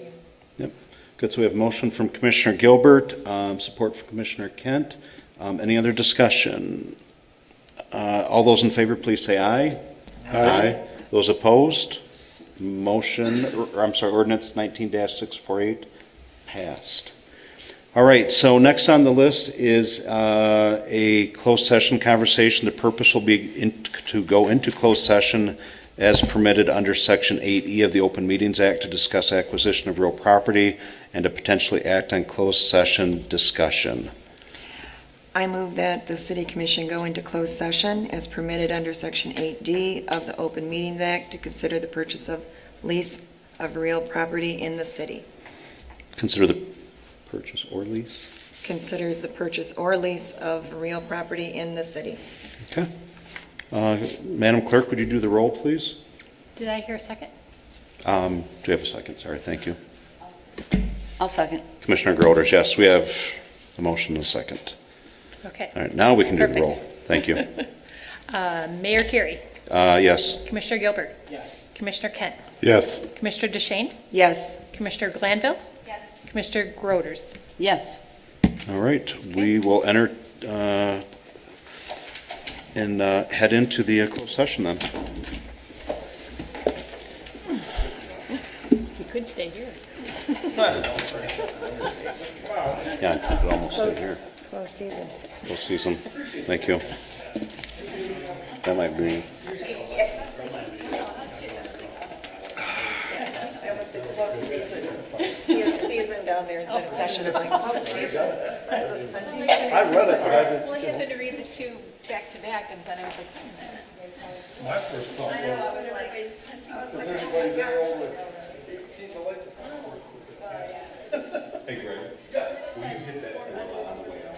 Good, so we have motion from Commissioner Gilbert, support from Commissioner Kent. Any other discussion? All those in favor, please say aye. Aye. Those opposed? Ordinance 19-648 passed. All right, so next on the list is a closed session conversation. The purpose will be to go into closed session as permitted under Section 8E of the Open Meetings Act to discuss acquisition of real property and to potentially act on closed session discussion. I move that the City Commission go into closed session as permitted under Section 8D of the Open Meetings Act to consider the purchase of lease of real property in the city. Consider the purchase or lease. Consider the purchase or lease of real property in the city. Okay. Madam Clerk, would you do the roll, please? Did I hear a second? Do we have a second? Sorry, thank you. I'll second. Commissioner Groders, yes, we have a motion and a second. Okay. All right, now we can do the Perfect. roll. Thank you. Mayor Carey, Yes. Commissioner Gilbert. Commissioner Kent, Yes. Commissioner DeShane, Yes. Commissioner Glanville. Commissioner Groders. Yes. All right, we will enter and head into the closed session then. You could stay here. Yeah, I could almost stay here. Close season. Closed season. Thank you. That might be. He is seasoned down there instead of session. I'm like, close season. I read it, but I didn't. Well, I happened to read the two back to back, and then I was like, wait a minute. My first thought was, is anybody there over 18 to like? Hey, Greg, will you hit that on the way out?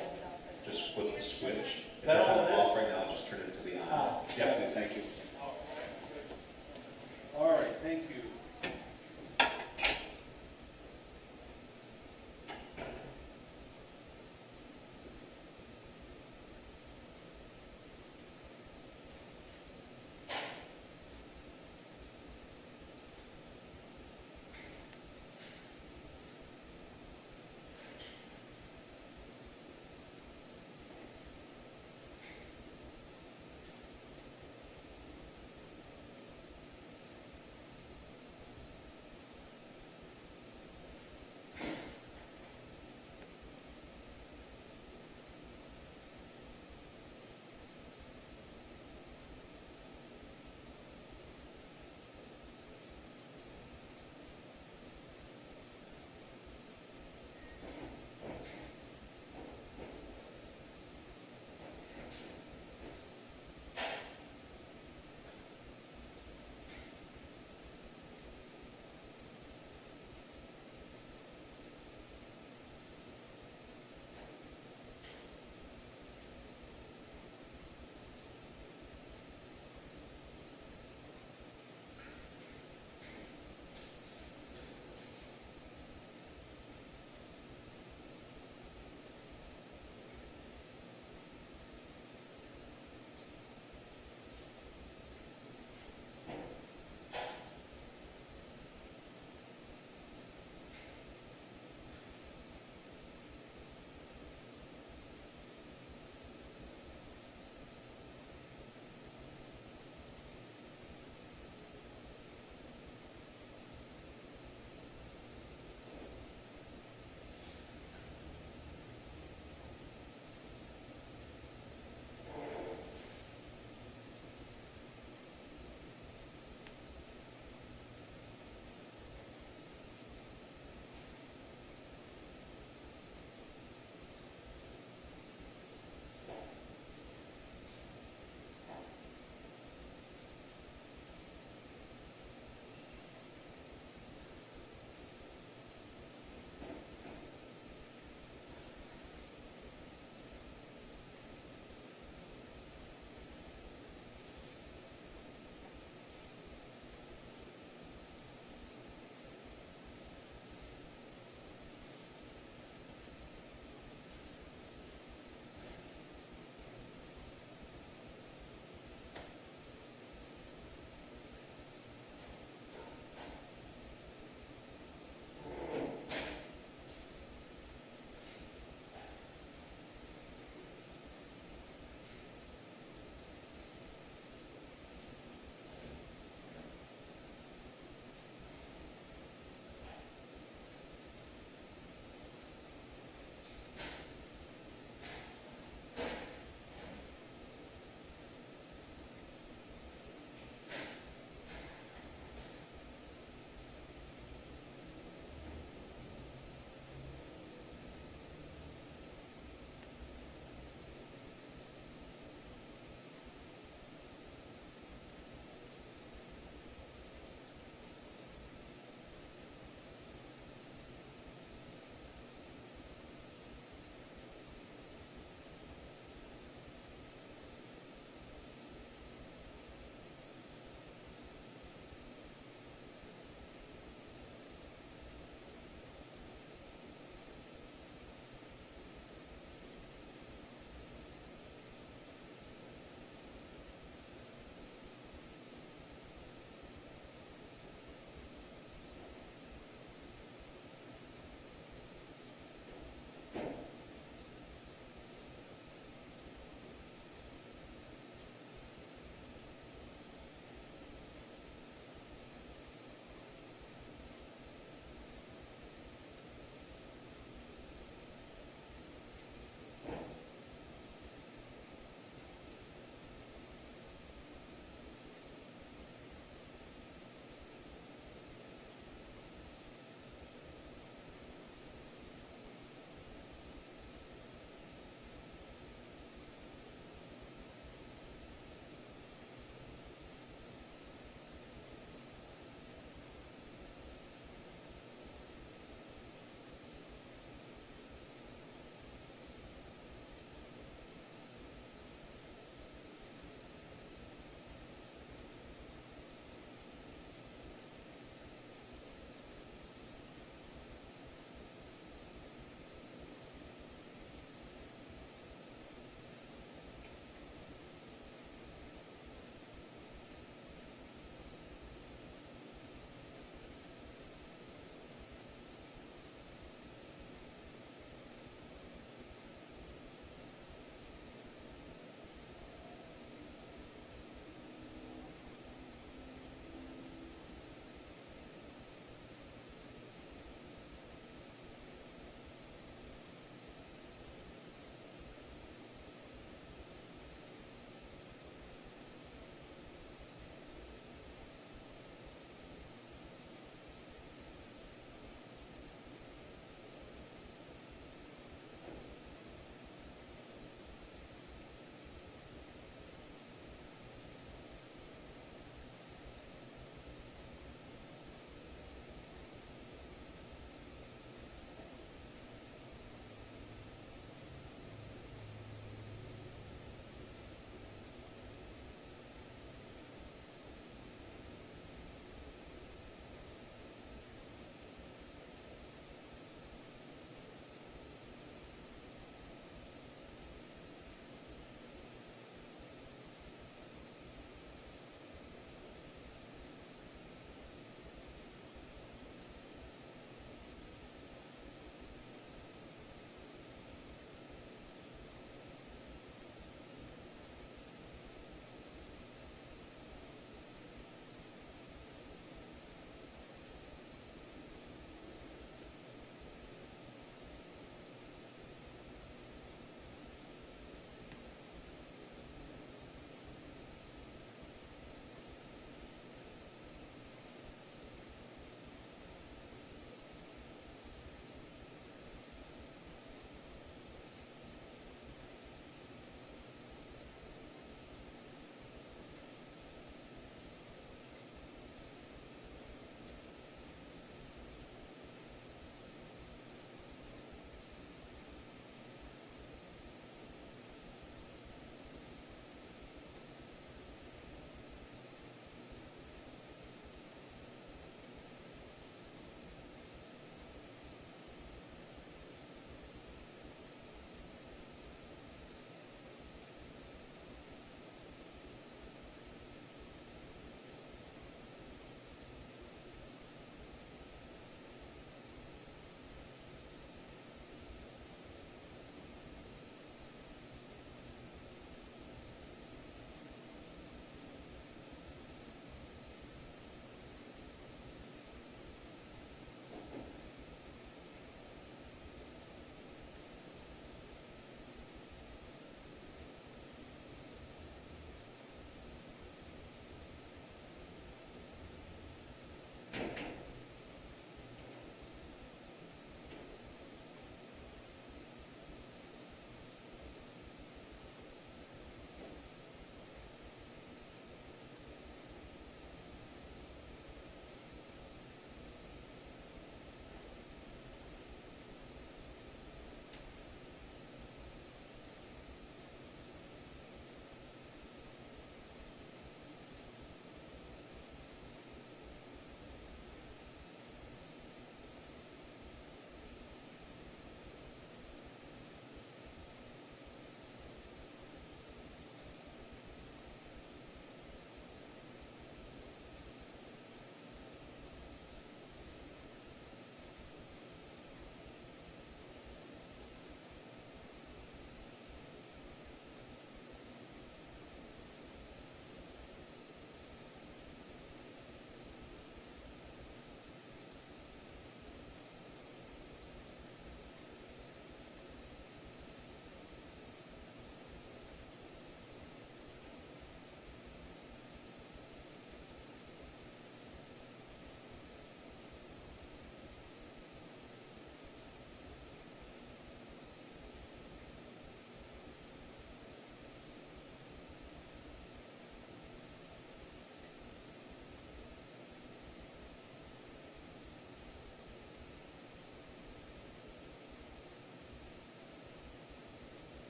Just flip the switch. If that's on off right now, just turn it to the on. Yeah, please, thank you. All right, thank you.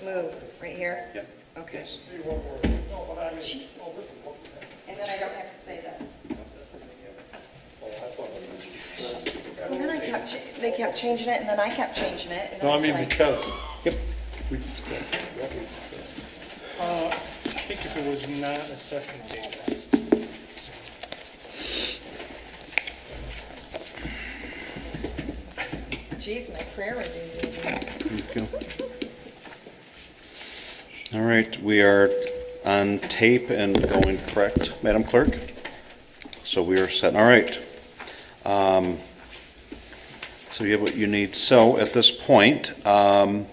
Move, right here? Yep. Okay. Jesus. And then I don't have to say this. Well, then they kept changing it, and then I kept changing it. And No, I was mean, like- because Yep. we discussed what we discussed. I think if it was not assessing data. Geez, my prayer was easy. Thank you. All right, we are on tape and going correct, Madam Clerk? So we are set, all right. So you have what you need. So at this point, I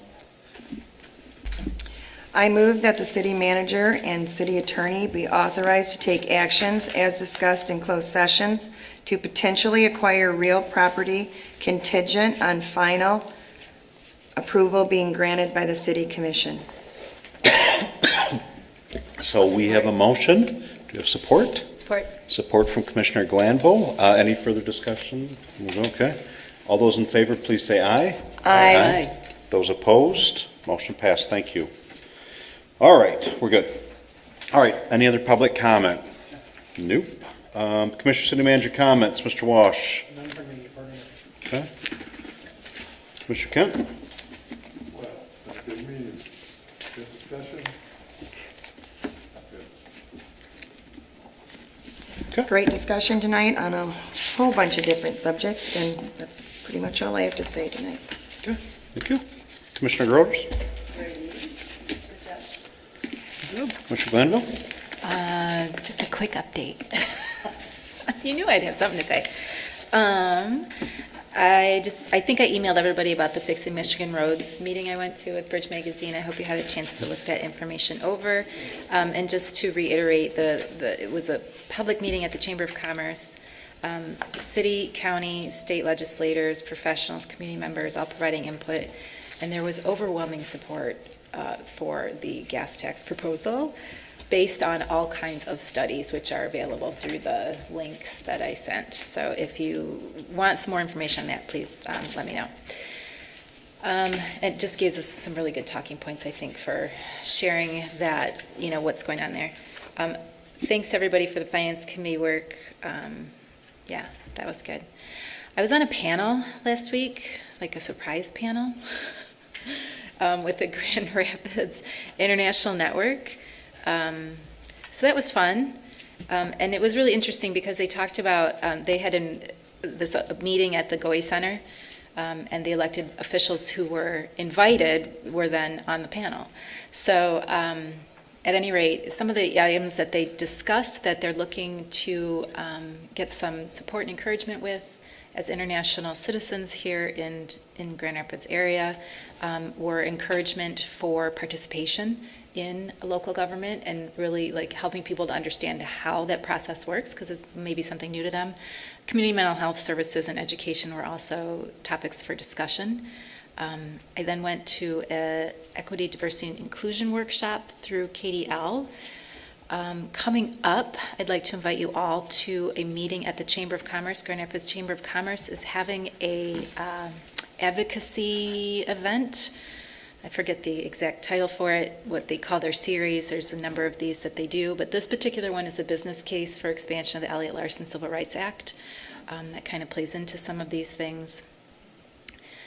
move that the city manager and city attorney be authorized to take actions as discussed in closed sessions to potentially acquire real property contingent on final approval being granted by the city commission. so we have a motion. Do you have support? Support. Support from Commissioner Glanville. Any further discussion? Okay. All those in favor, please say aye. Aye. Those opposed? Motion passed. Thank you. All right, we're good. All right, any other public comment? Nope. Commissioner City Manager comments, Mr. Walsh. Okay. Commissioner Kent? Well, it's been a good meeting, good discussion. Great discussion tonight on a whole bunch of different subjects, and that's pretty much all I have to say tonight. Okay, thank you. Commissioner Groders? Commissioner Glanville? Just a quick update. You knew I'd have something to say. I think I emailed everybody about the Fixing Michigan Roads meeting I went to with Bridge Magazine. I hope you had a chance to look that information over. And just to reiterate, it was a public meeting at the Chamber of Commerce. City, county, state legislators, professionals, community members, all providing input. And there was overwhelming support for the gas tax proposal based on all kinds of studies which are available through the links that I sent. So if you want some more information on that, please let me know. It just gives us some really good talking points, I think, for sharing that, what's going on there. Thanks to everybody for the Finance Committee work. Yeah, that was good. I was on a panel last week, like a surprise panel, with the Grand Rapids International Network. So that was fun. And it was really interesting because they talked about, they had this meeting at the Goey Center, and the elected officials who were invited were then on the panel. So at any rate, some of the items that they discussed that they're looking to get some support and encouragement with as international citizens here in Grand Rapids area were encouragement for participation in local government and really like helping people to understand how that process works because it's maybe something new to them. Community mental health services and education were also topics for discussion. I then went to an equity, diversity, and inclusion workshop through KDL. Coming up, I'd like to invite you all to a meeting at the Chamber of Commerce. Grand Rapids Chamber of Commerce is having a advocacy event. I forget the exact title for it, what they call their series. There's a number of these that they do, but this particular one is a business case for expansion of the Elliott Larson Civil Rights Act. That kind of plays into some of these things.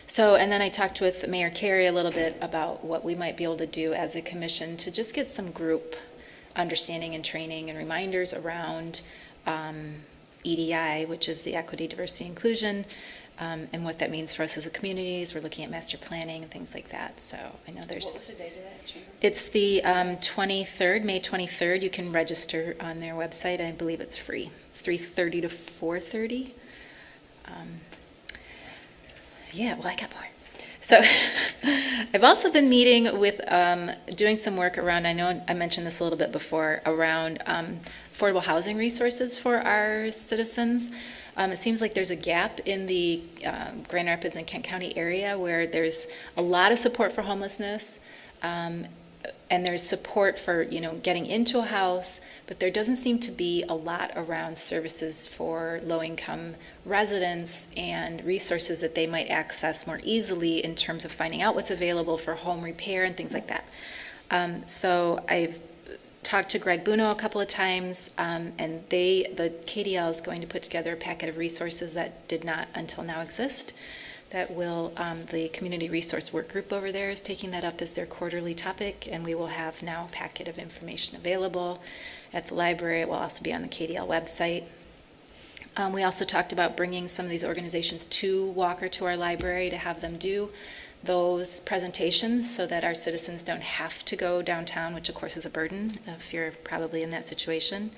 So, and then I talked with Mayor Carey a little bit about what we might be able to do as a commission to just get some group understanding and training and reminders around EDI, which is the equity, diversity, inclusion, and what that means for us as a community as we're looking at master planning and things like that. So I know there's... What was the date of that, Chamber? It's the 23rd, May 23rd. You can register on their website. I believe it's free. It's 3:30 to 4:30. Yeah, well, I got more. So I've also been meeting with, doing some work around, I know I mentioned this a little bit before, around affordable housing resources for our citizens. It seems like there's a gap in the Grand Rapids and Kent County area where there's a lot of support for homelessness. And there's support for, getting into a house, but there doesn't seem to be a lot around services for low-income residents and resources that they might access more easily in terms of finding out what's available for home repair and things like that. So I've talked to Greg Buno a couple of times, and the KDL is going to put together a packet of resources that did not until now exist. That will, the Community Resource Work Group over there is taking that up as their quarterly topic, and we will have now a packet of information available at the library. It will also be on the KDL website. We also talked about bringing some of these organizations to Walker, to our library, to have them do those presentations so that our citizens don't have to go downtown, which of course is a burden if you're probably in that situation.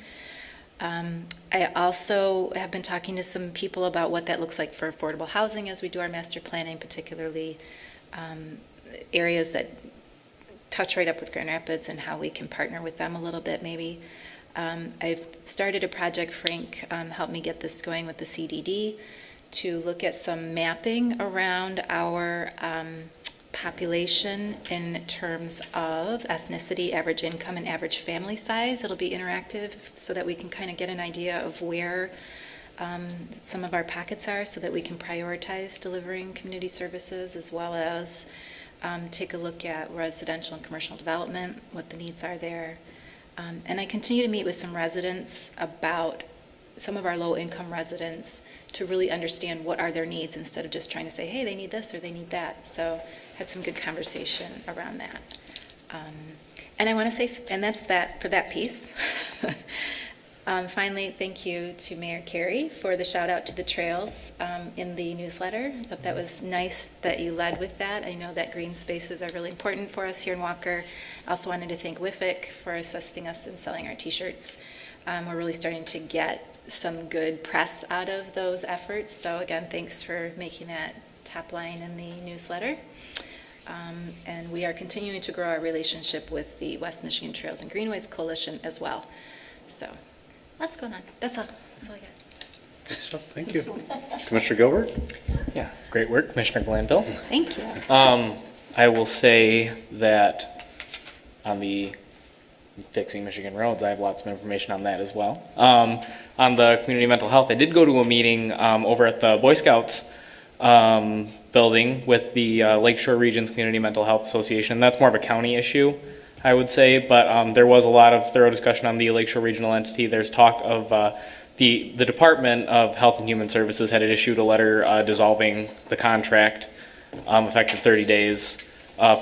I also have been talking to some people about what that looks like for affordable housing as we do our master planning, particularly areas that touch right up with Grand Rapids and how we can partner with them a little bit maybe. I've started a project, Frank helped me get this going with the CDD, to look at some mapping around our population in terms of ethnicity, average income, and average family size. It'll be interactive so that we can kind of get an idea of where some of our pockets are so that we can prioritize delivering community services, as well as take a look at residential and commercial development, what the needs are there. And I continue to meet with some residents about some of our low-income residents to really understand what are their needs instead of just trying to say, hey, they need this or they need that. So had some good conversation around that. And I want to say, and that's that for that piece. Finally, thank you to Mayor Carey for the shout out to the trails in the newsletter. I thought that was nice that you led with that. I know that green spaces are really important for us here in Walker. I also wanted to thank WIFIC for assisting us in selling our t-shirts. We're really starting to get some good press out of those efforts. So again, thanks for making that top line in the newsletter. And we are continuing to grow our relationship with the West Michigan Trails and Greenways Coalition as well. So lots going on. That's all. That's all I got. Good stuff. Thank you. Commissioner Gilbert? Yeah, great work, Commissioner Glanville. Thank you. I will say that on the fixing Michigan roads, I have lots of information on that as well. On the community mental health, I did go to a meeting over at the Boy Scouts building with the Lakeshore Regions Community Mental Health Association. That's more of a county issue, I would say, but there was a lot of thorough discussion on the Lakeshore Regional entity. There's talk of the Department of Health and Human Services had issued a letter dissolving the contract effective 30 days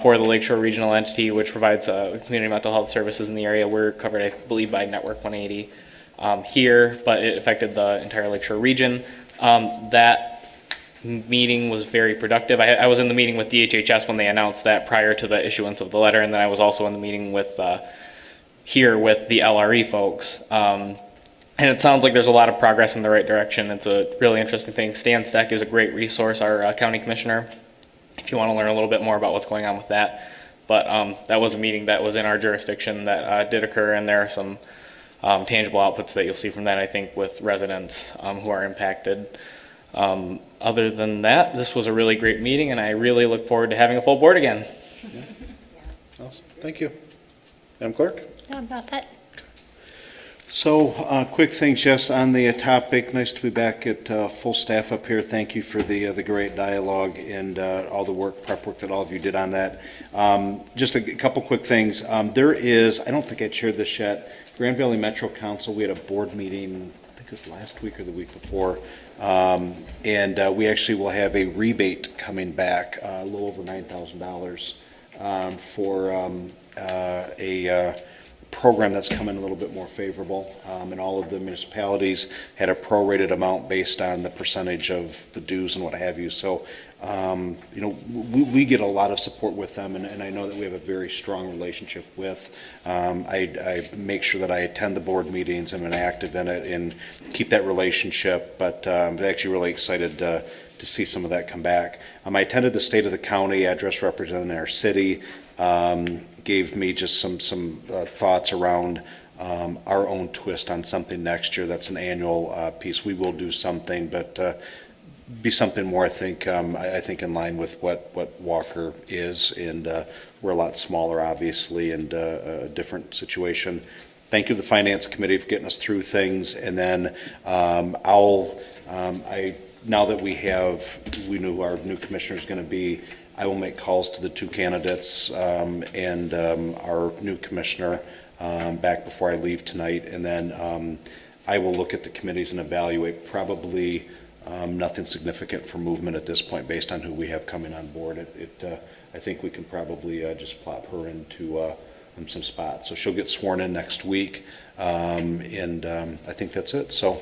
for the Lakeshore Regional entity, which provides community mental health services in the area. We're covered, I believe, by Network 180 here, but it affected the entire Lakeshore region. That meeting was very productive. I was in the meeting with DHHS when they announced that prior to the issuance of the letter, and then I was also in the meeting with here with the LRE folks. And it sounds like there's a lot of progress in the right direction. It's a really interesting thing. Stan Steck is a great resource, our county commissioner, if you want to learn a little bit more about what's going on with that. But that was a meeting that was in our jurisdiction that did occur, and there are some tangible outputs that you'll see from that, I think, with residents who are impacted. Other than that, this was a really great meeting, and I really look forward to having a full board again. Yeah. Awesome. Thank you. Madam Clerk? Yeah, I'm all set. So, quick things just on the topic. Nice to be back at full staff up here. Thank you for the great dialogue and all the prep work that all of you did on that. Just a couple quick things. There is, I don't think I shared this yet, Grand Valley Metro Council, we had a board meeting, I think it was last week or the week before, and we actually will have a rebate coming back, a little over $9,000 for a program that's come in a little bit more favorable, and all of the municipalities had a prorated amount based on the percentage of the dues and what have you. So, you know, we get a lot of support with them, and I know that we have a very strong relationship with. I make sure that I attend the board meetings and I'm active in it and keep that relationship, but I'm actually really excited to see some of that come back. I attended the State of the County address representing our city. Gave me just some thoughts around our own twist on something next year. That's an annual piece. We will do something, but be something more, I think, I think in line with what Walker is, and we're a lot smaller, obviously, and a different situation. Thank you to the Finance Committee for getting us through things, and then now that we knew our new commissioner is going to be, I will make calls to the two candidates and our new commissioner back before I leave tonight, and then I will look at the committees and evaluate. Probably nothing significant for movement at this point based on who we have coming on board. I think we can probably just plop her into some spots. So she'll get sworn in next week, and I think that's it. So,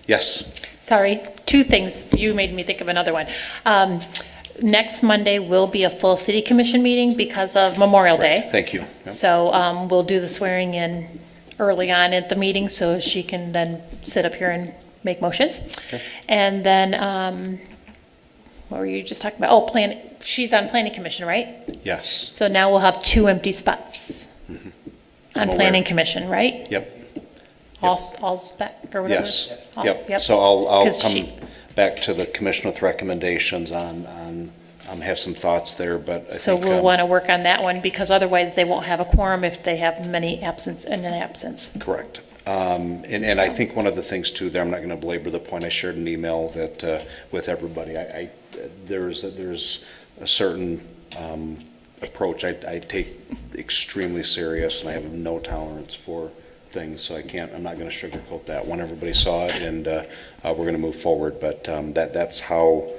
yes. Sorry, two things. You made me think of another one. Next Monday will be a full city commission meeting because of Memorial Day. Thank you. Yep. So we'll do the swearing in early on at the meeting so she can then sit up here and make motions. Okay. And then, what were you just talking about? Oh, she's on planning commission, right? Yes. So now we'll have 2 empty spots on planning commission, right? Yep. Allsbeck or whatever? Yes. Yep. So I'll 'Cause come back to the commission with recommendations on have some thoughts there, but I So think, we'll want to work on that one because otherwise they won't have a quorum if they have many absence and an absence. correct. And I think one of the things too there, I'm not going to belabor the point, I shared an email that with everybody. There's a certain approach I take extremely serious, and I have no tolerance for things, so I'm not going to sugarcoat that one. Everybody saw it, and we're going to move forward, but that's how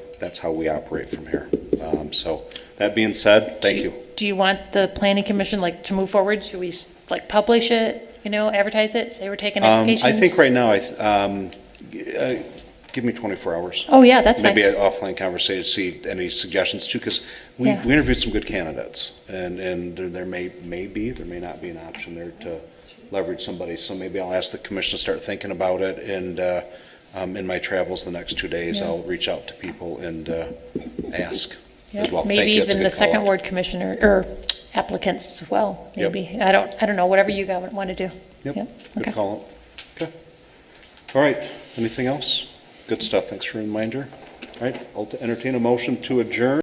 we operate from here. So that being said, thank you. Do you want the planning commission to move forward? Should we publish it, advertise it, say we're taking applications? I think right now, give me 24 hours. Oh, yeah, that's fine. Maybe an offline conversation, see any suggestions too, because we interviewed some good candidates, and there may not be an option there to leverage somebody. So maybe I'll ask the commission to start thinking about it, and in my travels the next 2 days, I'll reach out to people and ask as well. Maybe Thank you. That's a even good the second call-out. ward commissioner or applicants as well. Yep. Maybe I don't know. Whatever you want to do. Yep. Good Okay. call. Okay. All right. Anything else? Good stuff. Thanks for the reminder. All right. I'll entertain a motion to adjourn.